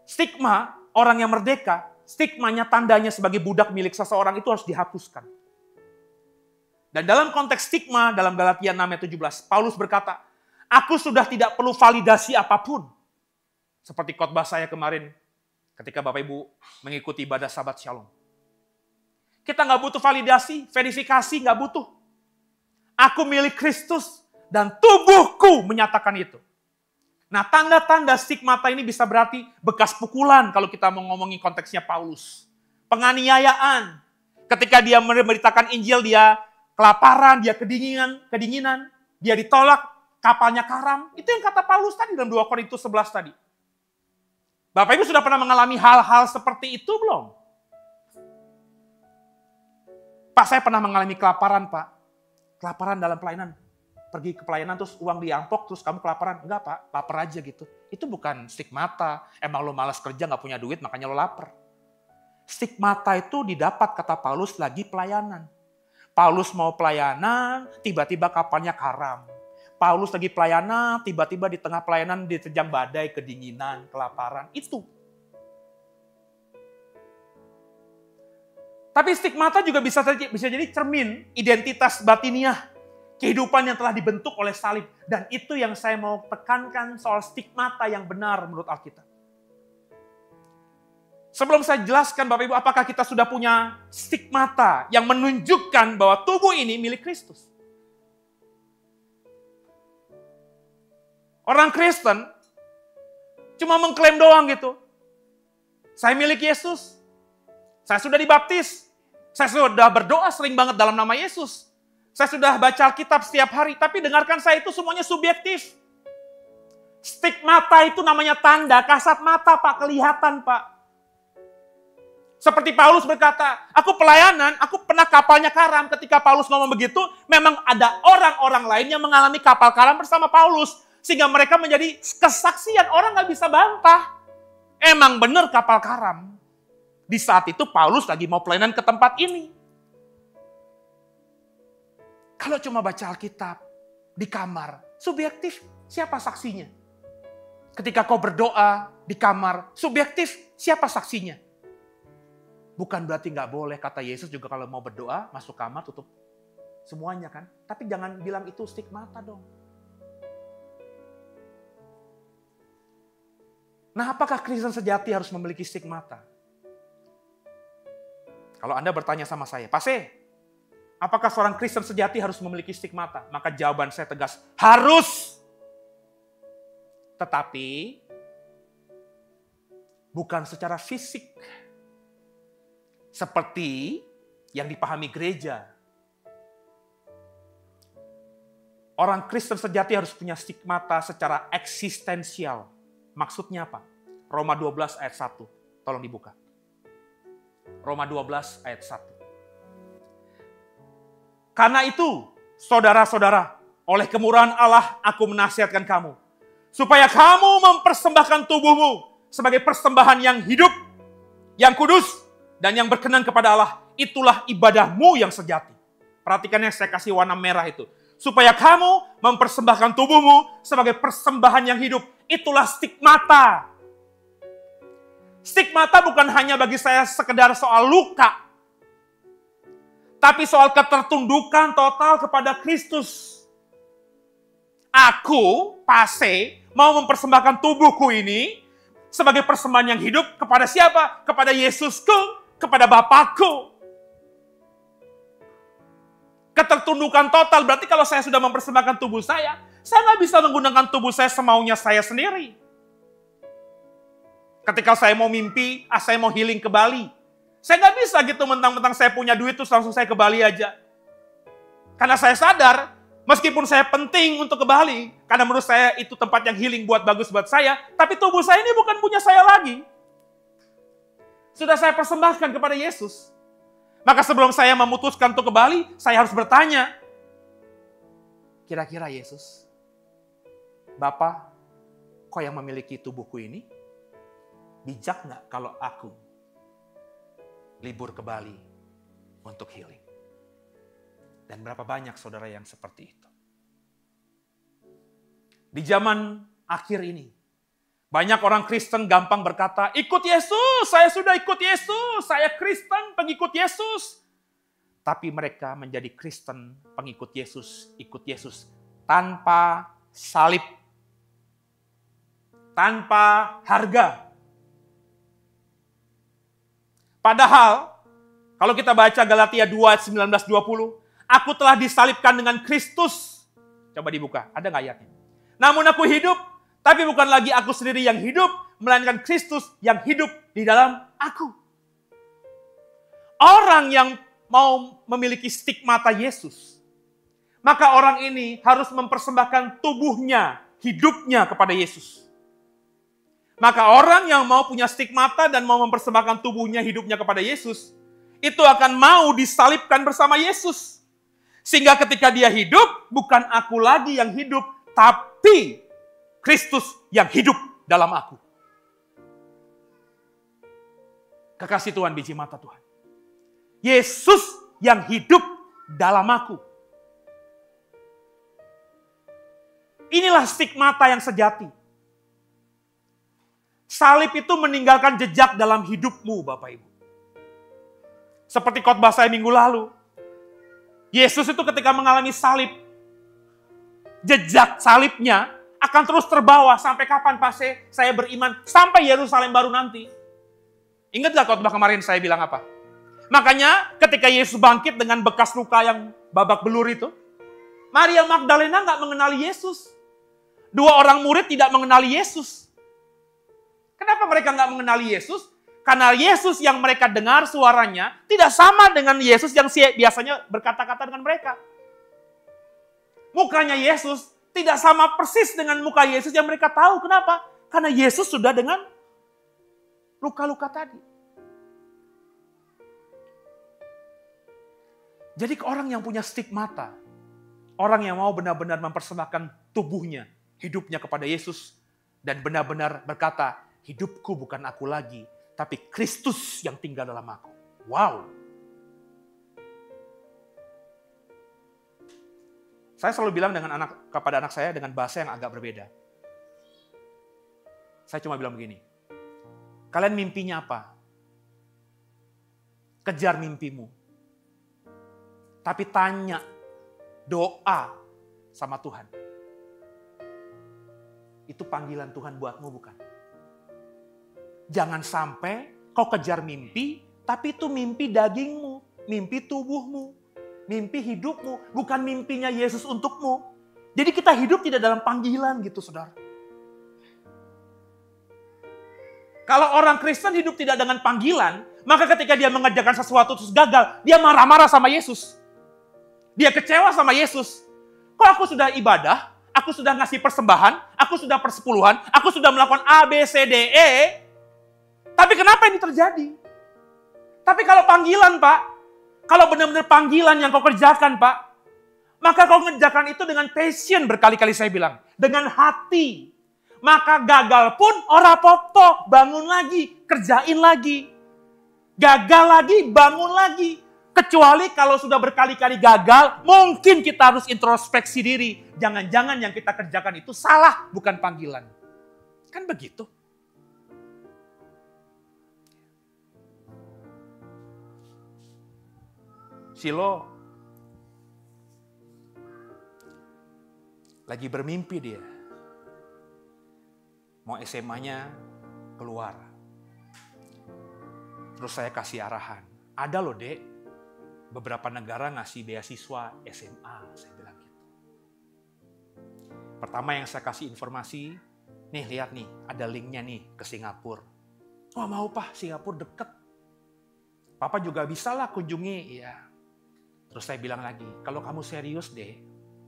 Stigma orang yang merdeka, stigmanya tandanya sebagai budak milik seseorang itu harus dihapuskan. Dan dalam konteks stigma, dalam Galatia 6 ayat 17, Paulus berkata, aku sudah tidak perlu validasi apapun. Seperti khotbah saya kemarin ketika Bapak Ibu mengikuti ibadah Sabat Shalom. Kita nggak butuh validasi, verifikasi nggak butuh. Aku milik Kristus dan tubuhku menyatakan itu. Nah, tanda-tanda stigmata ini bisa berarti bekas pukulan kalau kita mau ngomongin konteksnya Paulus. Penganiayaan. Ketika dia memberitakan Injil, dia kelaparan, dia kedinginan, dia ditolak, kapalnya karam. Itu yang kata Paulus tadi dalam 2 Korintus 11 tadi. Bapak Ibu sudah pernah mengalami hal-hal seperti itu belum? Pak, saya pernah mengalami kelaparan, Pak. Kelaparan dalam pelayanan. Pergi ke pelayanan terus uang diampok, terus kamu kelaparan. Enggak, Pak, lapar aja gitu. Itu bukan stigmata. Emang lo malas kerja, gak punya duit, makanya lo lapar. Stigmata itu didapat, kata Paulus, lagi pelayanan. Paulus mau pelayanan, tiba-tiba kapalnya karam. Paulus lagi pelayanan, tiba-tiba di tengah pelayanan diterjang badai, kedinginan, kelaparan. Itu. Tapi stigmata juga bisa jadi cermin identitas batiniah. Kehidupan yang telah dibentuk oleh salib. Dan itu yang saya mau tekankan soal stigmata yang benar menurut Alkitab. Sebelum saya jelaskan Bapak Ibu, apakah kita sudah punya stigmata yang menunjukkan bahwa tubuh ini milik Kristus? Orang Kristen cuma mengklaim doang gitu. Saya milik Yesus. Saya sudah dibaptis. Saya sudah berdoa sering banget dalam nama Yesus. Saya sudah baca Alkitab setiap hari. Tapi dengarkan saya, itu semuanya subjektif. Stigmata itu namanya tanda. Kasat mata, Pak. Kelihatan, Pak. Seperti Paulus berkata, aku pelayanan, aku pernah kapalnya karam. Ketika Paulus ngomong begitu, memang ada orang-orang lain yang mengalami kapal karam bersama Paulus. Sehingga mereka menjadi kesaksian. Orang gak bisa bantah. Emang benar kapal karam. Di saat itu Paulus lagi mau pelayanan ke tempat ini. Kalau cuma baca Alkitab di kamar, subjektif, siapa saksinya? Ketika kau berdoa di kamar, subjektif, siapa saksinya? Bukan berarti nggak boleh, kata Yesus juga kalau mau berdoa, masuk kamar, tutup semuanya kan. Tapi jangan bilang itu stigmata dong. Nah, apakah Kristen sejati harus memiliki stigmata? Kalau Anda bertanya sama saya, Pak Se, apakah seorang Kristen sejati harus memiliki stigmata? Maka jawaban saya tegas, harus. Tetapi, bukan secara fisik. Seperti yang dipahami gereja. Orang Kristen sejati harus punya stigmata secara eksistensial. Maksudnya apa? Roma 12 ayat 1. Tolong dibuka. Roma 12 ayat 1. Karena itu, saudara-saudara, oleh kemurahan Allah aku menasihatkan kamu. Supaya kamu mempersembahkan tubuhmu sebagai persembahan yang hidup, yang kudus, dan yang berkenan kepada Allah. Itulah ibadahmu yang sejati. Perhatikan yang saya kasih warna merah itu. Supaya kamu mempersembahkan tubuhmu sebagai persembahan yang hidup. Itulah stigmata. Stigmata bukan hanya bagi saya sekedar soal luka. Tapi soal ketertundukan total kepada Kristus. Aku, Pase, mau mempersembahkan tubuhku ini sebagai persembahan yang hidup kepada siapa? Kepada Yesusku, kepada Bapakku. Ketertundukan total berarti kalau saya sudah mempersembahkan tubuh saya nggak bisa menggunakan tubuh saya semaunya saya sendiri. Ketika saya mau mimpi, saya mau healing ke Bali. Saya nggak bisa gitu mentang-mentang saya punya duit terus langsung saya ke Bali aja. Karena saya sadar, meskipun saya penting untuk ke Bali, karena menurut saya itu tempat yang healing bagus buat saya, tapi tubuh saya ini bukan punya saya lagi. Sudah saya persembahkan kepada Yesus. Maka sebelum saya memutuskan untuk ke Bali, saya harus bertanya, kira-kira Yesus, Bapa, kau yang memiliki tubuhku ini, bijak nggak kalau aku libur ke Bali untuk healing? Dan berapa banyak saudara yang seperti itu? Di zaman akhir ini, banyak orang Kristen gampang berkata, ikut Yesus, saya sudah ikut Yesus, saya Kristen, pengikut Yesus. Tapi mereka menjadi Kristen, pengikut Yesus, ikut Yesus, tanpa salib, tanpa harga. Padahal, kalau kita baca Galatia 2 ayat 19-20, aku telah disalibkan dengan Kristus. Coba dibuka, ada nggak ayatnya? Namun aku hidup, tapi bukan lagi aku sendiri yang hidup, melainkan Kristus yang hidup di dalam aku. Orang yang mau memiliki stigmata Yesus, maka orang ini harus mempersembahkan tubuhnya, hidupnya kepada Yesus. Maka orang yang mau punya stigmata dan mau mempersembahkan tubuhnya, hidupnya kepada Yesus, itu akan mau disalibkan bersama Yesus. Sehingga ketika dia hidup, bukan aku lagi yang hidup, tapi Kristus yang hidup dalam aku. Kekasih Tuhan, biji mata Tuhan. Yesus yang hidup dalam aku. Inilah stigmata yang sejati. Salib itu meninggalkan jejak dalam hidupmu, Bapak Ibu. Seperti khotbah saya minggu lalu. Yesus itu ketika mengalami salib, jejak salibnya akan terus terbawa sampai kapan Pase? Saya beriman sampai Yerusalem baru nanti. Ingat gak khotbah kemarin saya bilang apa? Makanya ketika Yesus bangkit dengan bekas luka yang babak belur itu, Maria Magdalena gak mengenali Yesus. Dua orang murid tidak mengenali Yesus. Kenapa mereka gak mengenali Yesus? Karena Yesus yang mereka dengar suaranya tidak sama dengan Yesus yang biasanya berkata-kata dengan mereka. Mukanya Yesus tidak sama persis dengan muka Yesus yang mereka tahu. Kenapa? Karena Yesus sudah dengan luka-luka tadi. Jadi orang yang punya stigmata, orang yang mau benar-benar mempersembahkan tubuhnya, hidupnya kepada Yesus, dan benar-benar berkata, hidupku bukan aku lagi, tapi Kristus yang tinggal dalam aku. Wow! Saya selalu bilang kepada anak saya dengan bahasa yang agak berbeda. Saya cuma bilang begini, kalian mimpinya apa? Kejar mimpimu. Tapi tanya, doa sama Tuhan. Itu panggilan Tuhan buatmu bukan? Jangan sampai kau kejar mimpi, tapi itu mimpi dagingmu, mimpi tubuhmu. Mimpi hidupmu, bukan mimpinya Yesus untukmu. Jadi kita hidup tidak dalam panggilan gitu, saudara. Kalau orang Kristen hidup tidak dengan panggilan, maka ketika dia mengerjakan sesuatu terus gagal, dia marah-marah sama Yesus. Dia kecewa sama Yesus. Kok aku sudah ibadah, aku sudah ngasih persembahan, aku sudah persepuluhan, aku sudah melakukan A, B, C, D, E, tapi kenapa ini terjadi? Tapi kalau panggilan, Pak, kalau benar-benar panggilan yang kau kerjakan, Pak, maka kau kerjakan itu dengan passion, berkali-kali saya bilang. Dengan hati. Maka gagal pun ora popo, bangun lagi, kerjain lagi. Gagal lagi, bangun lagi. Kecuali kalau sudah berkali-kali gagal, mungkin kita harus introspeksi diri. Jangan-jangan yang kita kerjakan itu salah, bukan panggilan. Kan begitu. Silo lagi bermimpi dia. Mau SMA-nya keluar. Terus saya kasih arahan. Ada loh dek, beberapa negara ngasih beasiswa SMA, saya bilang gitu. Pertama yang saya kasih informasi, nih lihat nih, ada linknya nih ke Singapura. Wah mau Pak, Singapura deket. Papa juga bisa lah kunjungi, ya. Terus saya bilang lagi, kalau kamu serius deh,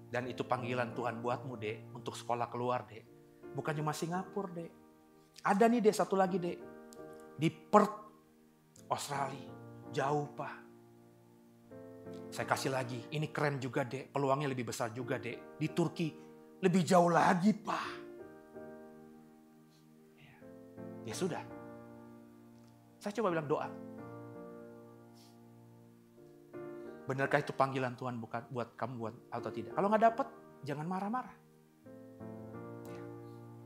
dan itu panggilan Tuhan buatmu deh, untuk sekolah keluar deh. Bukan cuma Singapura deh. Ada nih deh, satu lagi deh. Di Perth, Australia. Jauh Pak. Saya kasih lagi, ini keren juga deh, peluangnya lebih besar juga deh. Di Turki, lebih jauh lagi Pak. Ya sudah. Saya coba bilang doa. Benarkah itu panggilan Tuhan buat kamu atau tidak? Kalau nggak dapat, jangan marah-marah. Ya.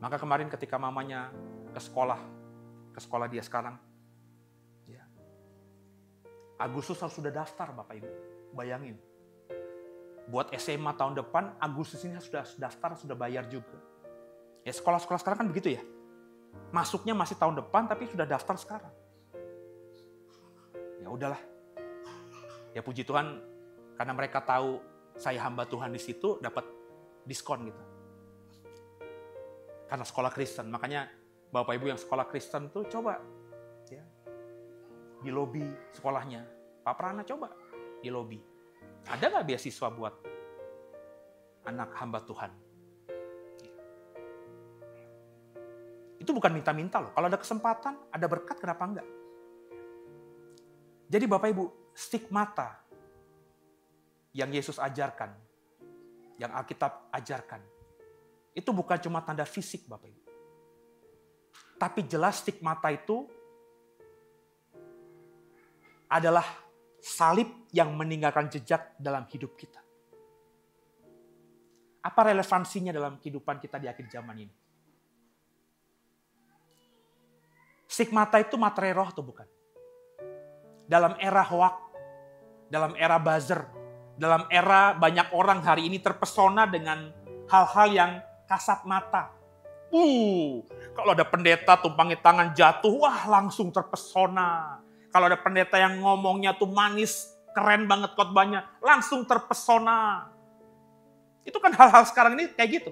Maka kemarin ketika mamanya ke sekolah dia sekarang, ya. Agustus harus sudah daftar Bapak Ibu. Bayangin. Buat SMA tahun depan, Agustus ini sudah daftar, sudah bayar juga. Ya sekolah-sekolah sekarang kan begitu ya. Masuknya masih tahun depan, tapi sudah daftar sekarang. Ya udahlah. Ya puji Tuhan, karena mereka tahu saya hamba Tuhan di situ, dapat diskon gitu. Karena sekolah Kristen, makanya Bapak Ibu yang sekolah Kristen tuh coba ya, di lobi sekolahnya. Pak Prana coba di lobi. Ada nggak beasiswa buat anak hamba Tuhan? Itu bukan minta-minta loh. Kalau ada kesempatan, ada berkat, kenapa enggak? Jadi Bapak Ibu, stigmata yang Yesus ajarkan, yang Alkitab ajarkan, itu bukan cuma tanda fisik Bapak Ibu. Tapi jelas stigmata itu adalah salib yang meninggalkan jejak dalam hidup kita. Apa relevansinya dalam kehidupan kita di akhir zaman ini? Stigmata itu materai roh atau bukan? Dalam era hoak, dalam era buzzer, dalam era banyak orang hari ini terpesona dengan hal-hal yang kasat mata. Kalau ada pendeta tumpangi tangan jatuh, wah langsung terpesona. Kalau ada pendeta yang ngomongnya tuh manis, keren banget khotbahnya, langsung terpesona. Itu kan hal-hal sekarang ini kayak gitu.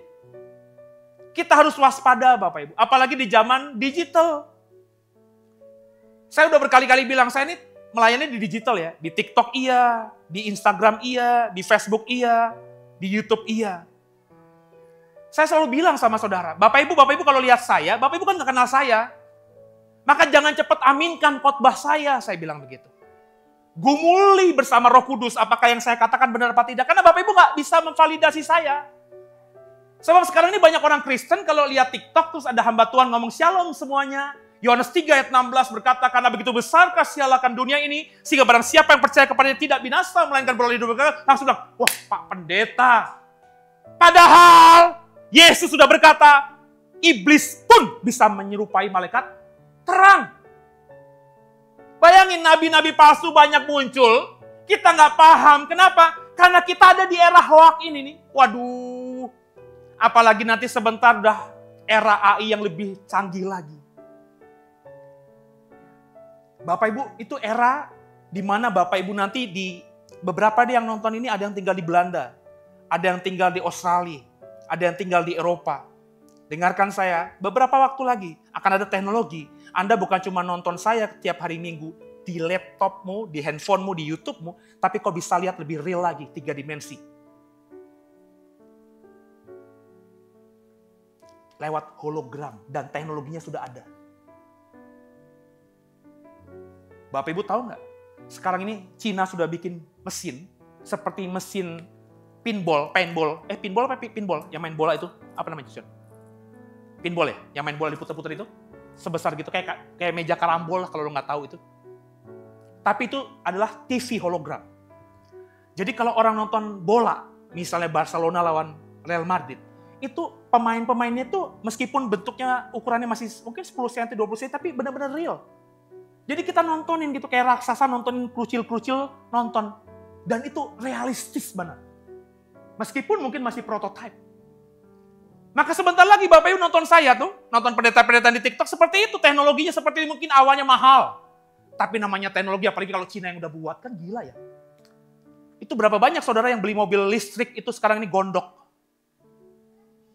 Kita harus waspada Bapak Ibu, apalagi di zaman digital. Saya udah berkali-kali bilang, saya ini melayani di digital ya, di TikTok iya, di Instagram iya, di Facebook iya, di YouTube iya. Saya selalu bilang sama saudara, Bapak Ibu kalau lihat saya, Bapak Ibu kan gak kenal saya. Maka jangan cepat aminkan khotbah saya bilang begitu. Gumuli bersama Roh Kudus, apakah yang saya katakan benar apa tidak. Karena Bapak Ibu gak bisa memvalidasi saya. Sebab sekarang ini banyak orang Kristen kalau lihat TikTok, terus ada hamba Tuhan ngomong shalom semuanya. Yohanes 3 ayat 16 berkata, karena begitu besar kasih Allah akan dunia ini, sehingga barang siapa yang percaya kepadanya tidak binasa, melainkan beroleh hidup kekal. Langsung bilang, wah Pak Pendeta. Padahal Yesus sudah berkata, iblis pun bisa menyerupai malaikat terang. Bayangin nabi-nabi palsu banyak muncul, kita nggak paham. Kenapa? Karena kita ada di era hoak ini nih. Waduh, apalagi nanti sebentar udah era AI yang lebih canggih lagi. Bapak Ibu, itu era di mana Bapak Ibu nanti di beberapa yang nonton ini ada yang tinggal di Belanda, ada yang tinggal di Australia, ada yang tinggal di Eropa. Dengarkan saya, beberapa waktu lagi akan ada teknologi. Anda bukan cuma nonton saya tiap hari Minggu di laptopmu, di handphonemu, di YouTubemu, tapi kau bisa lihat lebih real lagi, 3 dimensi. Lewat hologram dan teknologinya sudah ada. Bapak Ibu tahu nggak? Sekarang ini Cina sudah bikin mesin seperti mesin pinball, yang main bola itu apa namanya? Pinball ya, yang main bola diputar-putar itu sebesar gitu kayak meja karambol lah kalau lo nggak tahu itu. Tapi itu adalah TV hologram. Jadi kalau orang nonton bola, misalnya Barcelona lawan Real Madrid, itu pemain-pemainnya tuh meskipun bentuknya ukurannya masih mungkin 10 cm, 20 cm, tapi benar-benar real. Jadi kita nontonin gitu, kayak raksasa nontonin kerucil-kerucil, nonton. Dan itu realistis benar. Meskipun mungkin masih prototype. Maka sebentar lagi Bapak Ibu nonton saya tuh, nonton pendeta-pendeta di TikTok seperti itu. Teknologinya seperti mungkin awalnya mahal. Tapi namanya teknologi, apalagi kalau Cina yang udah buat, kan gila ya. Itu berapa banyak saudara yang beli mobil listrik itu sekarang ini gondok.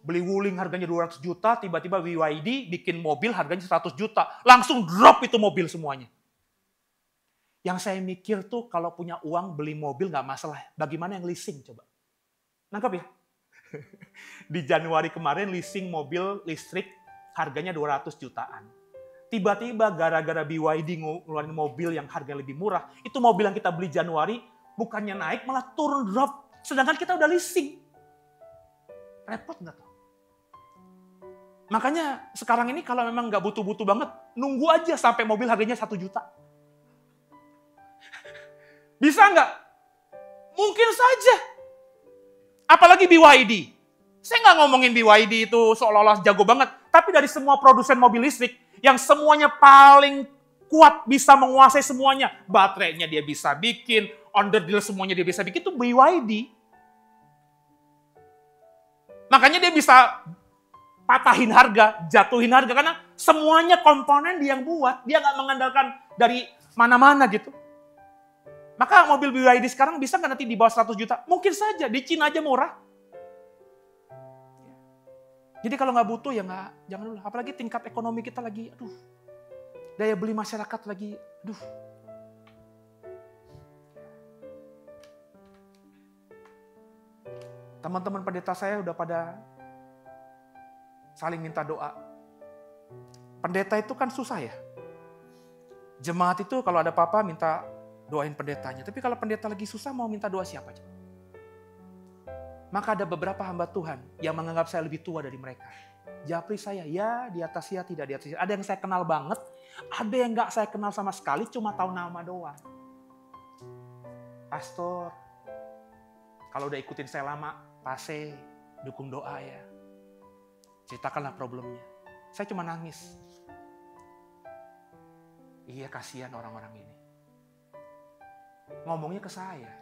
Beli Wuling harganya 200 juta, tiba-tiba BYD bikin mobil harganya 100 juta. Langsung drop itu mobil semuanya. Yang saya mikir tuh kalau punya uang beli mobil nggak masalah. Bagaimana yang leasing coba? Nangkap ya? Di Januari kemarin leasing mobil listrik harganya 200 jutaan. Tiba-tiba gara-gara BYD ngeluarin mobil yang harganya lebih murah, itu mobil yang kita beli Januari bukannya naik malah turun drop. Sedangkan kita udah leasing. Repot nggak tuh? Makanya sekarang ini kalau memang nggak butuh-butuh banget, nunggu aja sampai mobil harganya 1 juta. Bisa nggak? Mungkin saja. Apalagi BYD. Saya nggak ngomongin BYD itu seolah-olah jago banget. Tapi dari semua produsen mobil listrik, yang semuanya paling kuat bisa menguasai semuanya. Baterainya dia bisa bikin, under-deal semuanya dia bisa bikin, itu BYD. Makanya dia bisa patahin harga, jatuhin harga. Karena semuanya komponen dia yang buat. Dia nggak mengandalkan dari mana-mana gitu. Maka mobil BYD sekarang bisa nggak nanti di bawah 100 juta? Mungkin saja, di Cina aja murah. Jadi kalau nggak butuh ya nggak, jangan dulu. Apalagi tingkat ekonomi kita lagi, aduh. Daya beli masyarakat lagi, aduh. Teman-teman pendeta saya udah pada saling minta doa. Pendeta itu kan susah ya. Jemaat itu kalau ada apa-apa minta doain pendetanya. Tapi kalau pendeta lagi susah mau minta doa siapa? Maka ada beberapa hamba Tuhan yang menganggap saya lebih tua dari mereka. Japri saya, ya di atas ya, tidak di atas ya. Ada yang saya kenal banget, ada yang gak saya kenal sama sekali, cuma tahu nama doang. Pastor, kalau udah ikutin saya lama, pase, dukung doa ya. Ceritakanlah problemnya. Saya cuma nangis. Iya, kasihan orang-orang ini. Ngomongnya ke saya.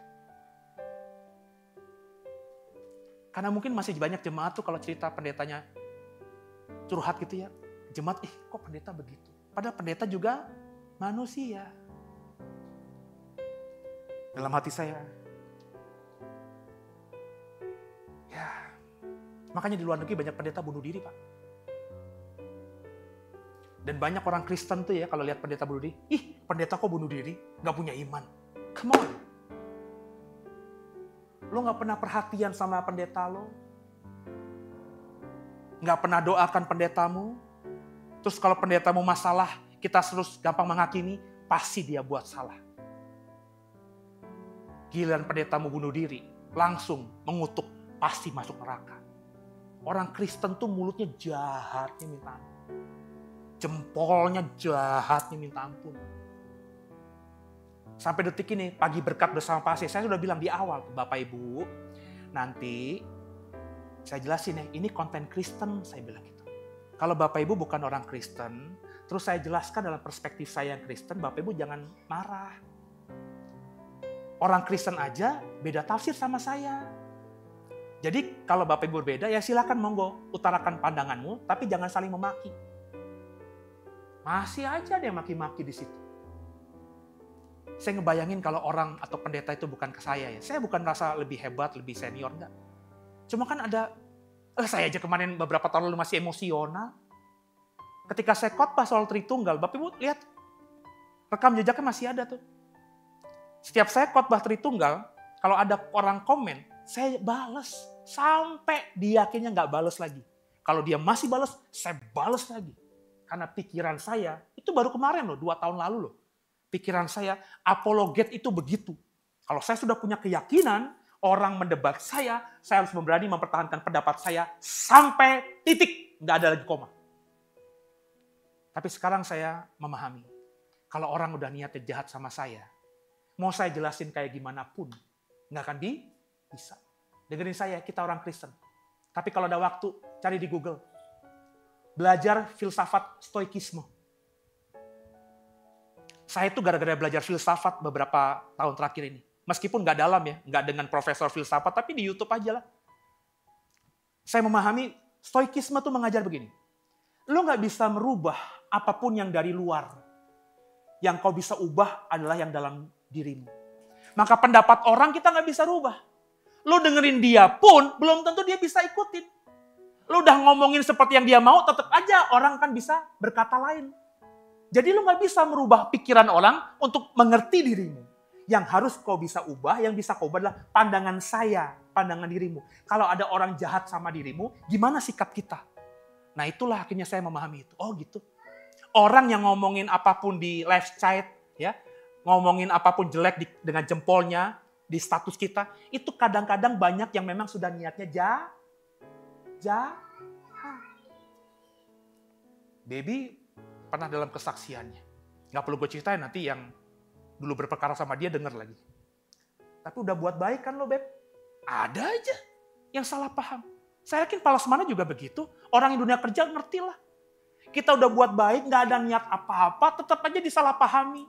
Karena mungkin masih banyak jemaat tuh kalau cerita pendetanya curhat gitu ya. Jemaat, kok pendeta begitu? Padahal pendeta juga manusia. Dalam hati saya, ya, makanya di luar negeri banyak pendeta bunuh diri, Pak. Dan banyak orang Kristen tuh ya kalau lihat pendeta bunuh diri, pendeta kok bunuh diri? Gak punya iman. Come on. Lo gak pernah perhatian sama pendeta lo? Gak pernah doakan pendetamu? Terus kalau pendetamu masalah, kita terus gampang menghakimi, pasti dia buat salah. Giliran pendetamu bunuh diri, langsung mengutuk, pasti masuk neraka. Orang Kristen tuh mulutnya jahatnya minta ampun. Jempolnya jahatnya minta ampun. Sampai detik ini, pagi berkat bersama pasir, saya sudah bilang di awal, Bapak Ibu, nanti saya jelasin ya, ini konten Kristen, saya bilang gitu. Kalau Bapak Ibu bukan orang Kristen, terus saya jelaskan dalam perspektif saya yang Kristen, Bapak Ibu jangan marah. Orang Kristen aja beda tafsir sama saya. Jadi kalau Bapak Ibu berbeda, ya silakan monggo utarakan pandanganmu, tapi jangan saling memaki. Masih aja ada yang maki-maki di situ. Saya ngebayangin kalau orang atau pendeta itu bukan ke saya ya. Saya bukan merasa lebih hebat, lebih senior, enggak. Cuma kan ada, saya aja kemarin beberapa tahun lalu masih emosional. Ketika saya khotbah soal Tritunggal, Bapak Ibu lihat, rekam jejaknya masih ada tuh. Setiap saya khotbah Tritunggal, kalau ada orang komen, saya balas. Sampai dia akhirnya nggak balas lagi. Kalau dia masih balas, saya balas lagi. Karena pikiran saya, itu baru kemarin loh, 2 tahun lalu loh. Pikiran saya, apologet itu begitu. Kalau saya sudah punya keyakinan, orang mendebat saya harus berani mempertahankan pendapat saya sampai titik. Nggak ada lagi koma. Tapi sekarang saya memahami, kalau orang udah niatnya jahat sama saya, Mau saya jelasin kayak gimana pun, nggak akan bisa. Dengerin saya, kita orang Kristen. Tapi kalau ada waktu, cari di Google. Belajar filsafat stoikisme. Saya itu gara-gara belajar filsafat beberapa tahun terakhir ini. Meskipun nggak dalam ya, nggak dengan profesor filsafat, tapi di YouTube aja lah. Saya memahami stoikisme itu mengajar begini. Lo nggak bisa merubah apapun yang dari luar. Yang kau bisa ubah adalah yang dalam dirimu. Maka pendapat orang kita nggak bisa rubah. Lo dengerin dia pun belum tentu dia bisa ikutin. Lo udah ngomongin seperti yang dia mau, tetap aja orang kan bisa berkata lain. Jadi lo nggak bisa merubah pikiran orang untuk mengerti dirimu. Yang harus kau bisa ubah, yang bisa kau ubah adalah pandangan saya, pandangan dirimu. Kalau ada orang jahat sama dirimu, gimana sikap kita? Nah itulah akhirnya saya memahami itu. Oh gitu. Orang yang ngomongin apapun di live chat, ya, ngomongin apapun jelek dengan jempolnya di status kita, itu kadang-kadang banyak yang memang sudah niatnya jahat. Baby pernah dalam kesaksiannya. Nggak perlu gue ceritain, nanti yang dulu berperkara sama dia denger lagi. Tapi udah buat baik kan lo, Beb? Ada aja yang salah paham. Saya yakin Palasmana juga begitu. Orang yang dunia kerja ngerti lah. Kita udah buat baik, nggak ada niat apa-apa, tetap aja disalahpahami.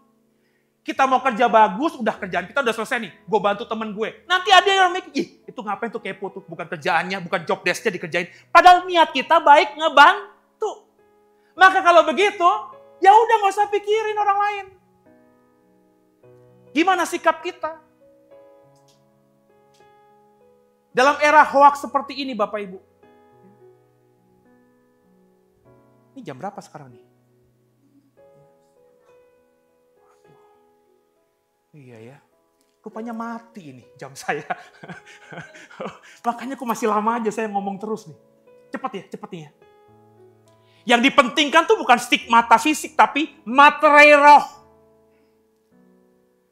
Kita mau kerja bagus, udah kerjaan kita udah selesai nih. Gue bantu temen gue. Nanti ada yang mikir, ih itu ngapain tuh kepo tuh. Bukan kerjaannya, bukan job desk-nya dikerjain. Padahal niat kita baik ngebantu. Maka kalau begitu, ya udah nggak usah pikirin orang lain. Gimana sikap kita? Dalam era hoax seperti ini Bapak Ibu. Ini jam berapa sekarang nih? Iya ya. Rupanya mati ini jam saya. Makanya aku masih lama aja saya ngomong terus nih. Cepet ya. Yang dipentingkan tuh bukan stigmata fisik tapi materai roh.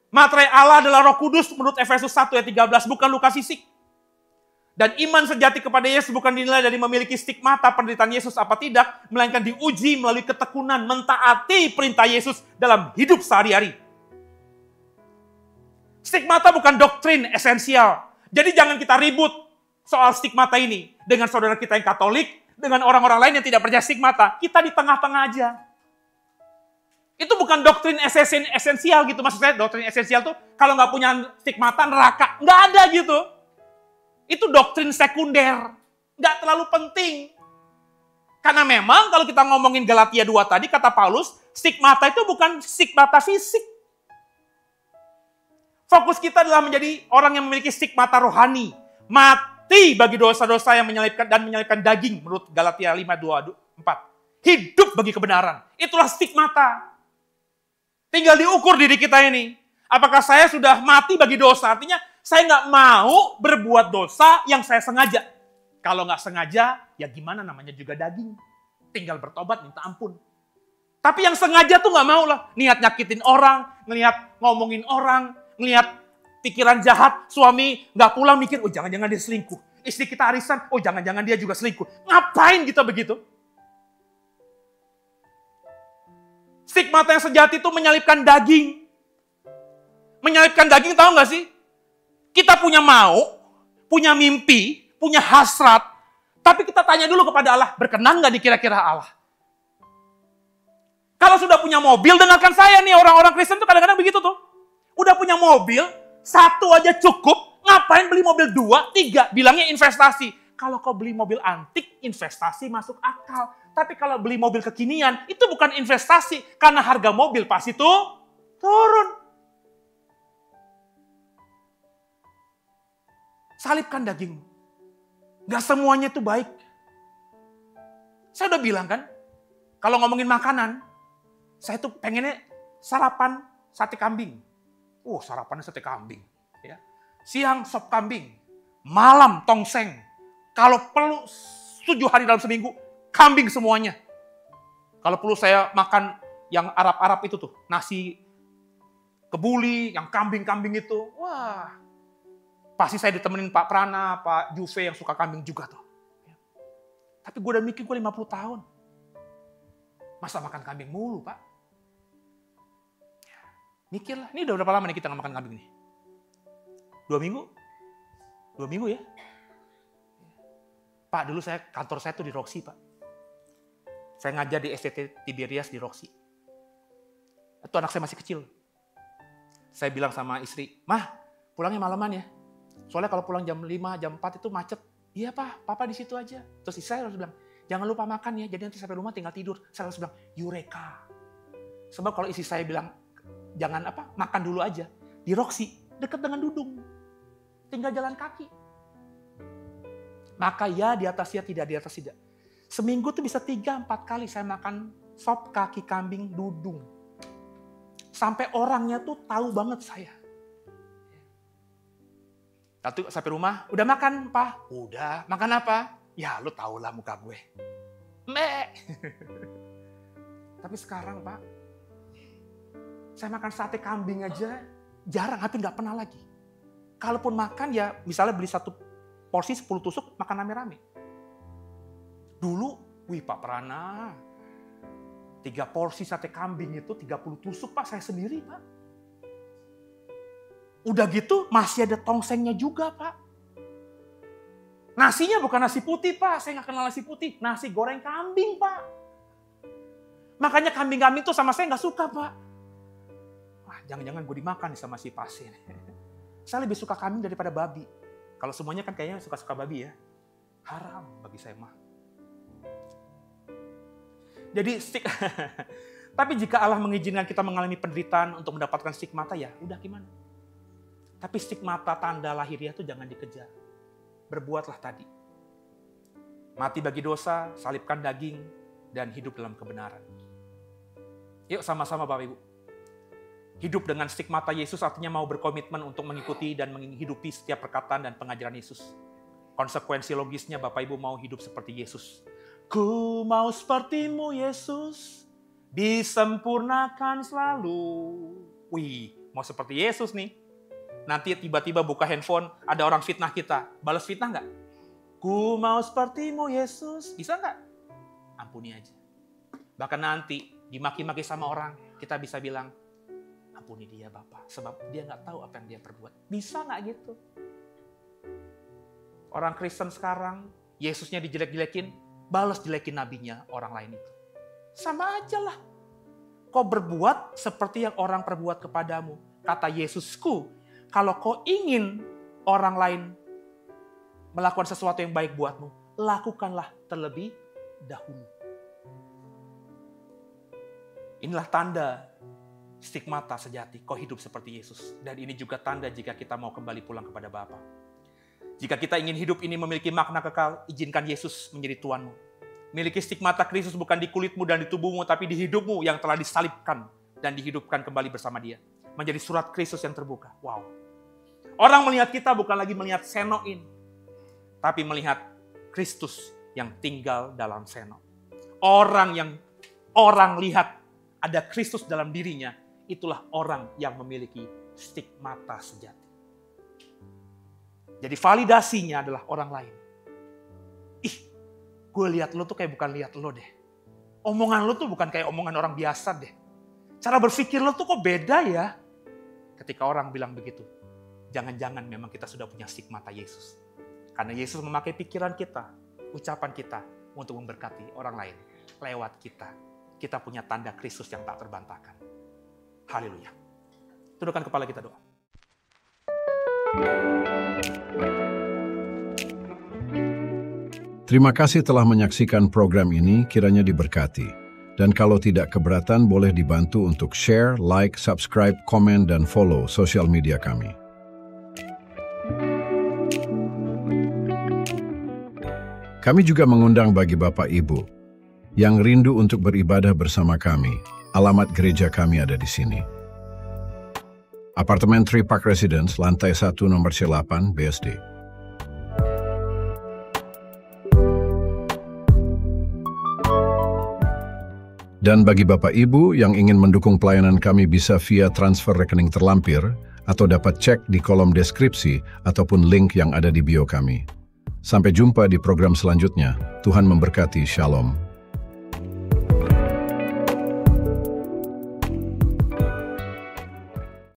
Materai Allah adalah Roh Kudus menurut Efesus 1 ayat 13, bukan luka fisik. Dan iman sejati kepada Yesus bukan dinilai dari memiliki stigmata penderitaan Yesus apa tidak, melainkan diuji melalui ketekunan mentaati perintah Yesus dalam hidup sehari-hari. Stigmata bukan doktrin esensial. Jadi jangan kita ribut soal stigmata ini dengan saudara kita yang Katolik, dengan orang-orang lain yang tidak percaya stigmata. Kita di tengah-tengah aja. Itu bukan doktrin esensial gitu. Maksud saya doktrin esensial tuh kalau nggak punya stigmata neraka. Nggak ada gitu. Itu doktrin sekunder. Nggak terlalu penting. Karena memang kalau kita ngomongin Galatia 2 tadi, kata Paulus, stigmata itu bukan stigmata fisik. Fokus kita adalah menjadi orang yang memiliki stigmata rohani. Mati bagi dosa-dosa yang menyalibkan daging menurut Galatia 5:2-4. Hidup bagi kebenaran. Itulah stigmata. Tinggal diukur diri kita ini. Apakah saya sudah mati bagi dosa? Artinya saya nggak mau berbuat dosa yang saya sengaja. Kalau nggak sengaja, ya gimana namanya juga daging. Tinggal bertobat, minta ampun. Tapi yang sengaja tuh nggak mau lah. Niat nyakitin orang, ngelihat ngomongin orang, ngelihat pikiran jahat, suami nggak pulang mikir, oh jangan-jangan dia selingkuh. Istri kita arisan, oh jangan-jangan dia juga selingkuh. Ngapain kita begitu? Stigmata yang sejati itu menyalipkan daging. Menyalipkan daging tahu nggak sih? Kita punya mau, punya mimpi, punya hasrat. Tapi kita tanya dulu kepada Allah, berkenan nggak dikira-kira Allah? Kalau sudah punya mobil, dengarkan saya nih, orang-orang Kristen tuh kadang-kadang begitu tuh. Udah punya mobil, satu aja cukup, ngapain beli mobil 2, 3, bilangnya investasi. Kalau kau beli mobil antik, investasi masuk akal. Tapi kalau beli mobil kekinian, itu bukan investasi. Karena harga mobil pasti tuh turun. Salibkan dagingmu. Gak semuanya itu baik. Saya udah bilang kan, kalau ngomongin makanan, saya tuh pengennya sarapan sate kambing. Sarapannya sate kambing. Ya. Siang sop kambing. Malam tongseng. Kalau perlu 7 hari dalam seminggu, kambing semuanya. Kalau perlu saya makan yang Arab-Arab itu tuh, nasi kebuli, yang kambing-kambing itu. Wah, pasti saya ditemenin Pak Prana, Pak Juve yang suka kambing juga tuh. Tapi gue udah mikir gue 50 tahun. Masa makan kambing mulu, Pak? Mikir lah, ini udah berapa lama nih kita nggak makan kambing nih? 2 minggu? 2 minggu ya? Pak, dulu kantor saya tuh di Roxy, Pak. Saya ngajar di STT Tiberias di Roxy. Itu anak saya masih kecil. Saya bilang sama istri, Mah, pulangnya malaman ya. Soalnya kalau pulang jam 5, jam 4 itu macet. Iya, Pak, Papa di situ aja. Terus istri saya harus bilang, jangan lupa makan ya, jadi nanti sampai rumah tinggal tidur. Saya harus bilang, Eureka. Sebab kalau istri saya bilang, jangan makan dulu aja. Di Roxy, dekat dengan Dudung. Tinggal jalan kaki. Maka ya di atas ya, tidak di atas tidak. Seminggu tuh bisa 3-4 kali saya makan sop kaki kambing Dudung. Sampai orangnya tuh tahu banget saya. Lalu sampai rumah, udah makan, Pak? Udah. Makan apa? Ya lu tau lah muka gue. Tapi sekarang, Pak, saya makan sate kambing aja jarang, hampir nggak pernah lagi. Kalaupun makan ya misalnya beli 1 porsi 10 tusuk, makan rame-rame. Dulu, wih Pak Prana, 3 porsi sate kambing itu 30 tusuk Pak, saya sendiri Pak. Udah gitu masih ada tongsengnya juga Pak. Nasinya bukan nasi putih Pak, saya nggak kenal nasi putih. Nasi goreng kambing Pak. Makanya kambing-kambing tuh sama saya nggak suka Pak. Wah, jangan-jangan gue dimakan nih sama si pasien. Saya lebih suka kambing daripada babi. Kalau semuanya kan kayaknya suka-suka babi ya. Haram bagi saya mah. Jadi tapi jika Allah mengizinkan kita mengalami penderitaan untuk mendapatkan stigmata ya udah gimana. Tapi stigmata tanda lahiriah itu jangan dikejar. Berbuatlah tadi. Mati bagi dosa, salibkan daging, dan hidup dalam kebenaran. Yuk sama-sama Bapak Ibu. Hidup dengan stigmata Yesus artinya mau berkomitmen untuk mengikuti dan menghidupi setiap perkataan dan pengajaran Yesus. Konsekuensi logisnya Bapak Ibu mau hidup seperti Yesus. Ku mau sepertimu Yesus, disempurnakan selalu. Wih, mau seperti Yesus nih. Nanti tiba-tiba buka handphone, ada orang fitnah kita. Balas fitnah nggak? Ku mau sepertimu Yesus. Bisa nggak? Ampuni aja. Bahkan nanti dimaki-maki sama orang, kita bisa bilang, ampuni dia Bapak. Sebab dia nggak tahu apa yang dia perbuat. Bisa nggak gitu? Orang Kristen sekarang, Yesusnya dijelek-jelekin, balas jelekin nabinya orang lain itu. Sama aja lah. Kau berbuat seperti yang orang perbuat kepadamu. Kata Yesusku, kalau kau ingin orang lain melakukan sesuatu yang baik buatmu, lakukanlah terlebih dahulu. Inilah tanda stigmata sejati, kau hidup seperti Yesus. Dan ini juga tanda jika kita mau kembali pulang kepada Bapa. Jika kita ingin hidup ini memiliki makna kekal, izinkan Yesus menjadi Tuanmu. Miliki stigmata Kristus bukan di kulitmu dan di tubuhmu, tapi di hidupmu yang telah disalibkan dan dihidupkan kembali bersama Dia. Menjadi surat Kristus yang terbuka. Wow. Orang melihat kita bukan lagi melihat Senoin, tapi melihat Kristus yang tinggal dalam Seno. Orang lihat ada Kristus dalam dirinya, itulah orang yang memiliki stigmata sejati. Jadi validasinya adalah orang lain. Ih, gue lihat lo tuh kayak bukan lihat lo deh. Omongan lo tuh bukan kayak omongan orang biasa deh. Cara berpikir lo tuh kok beda ya. Ketika orang bilang begitu, jangan-jangan memang kita sudah punya stigmata Yesus. Karena Yesus memakai pikiran kita, ucapan kita untuk memberkati orang lain. Lewat kita, kita punya tanda Kristus yang tak terbantahkan. Haleluya. Tundukkan kepala kita doa. Terima kasih telah menyaksikan program ini, kiranya diberkati. Dan kalau tidak keberatan, boleh dibantu untuk share, like, subscribe, komen, dan follow sosial media kami. Kami juga mengundang bagi Bapak Ibu yang rindu untuk beribadah bersama kami. Alamat gereja kami ada di sini. Apartemen Tree Park Residence, lantai 1 nomor C8, BSD. Dan bagi Bapak Ibu yang ingin mendukung pelayanan kami bisa via transfer rekening terlampir atau dapat cek di kolom deskripsi ataupun link yang ada di bio kami. Sampai jumpa di program selanjutnya. Tuhan memberkati. Shalom.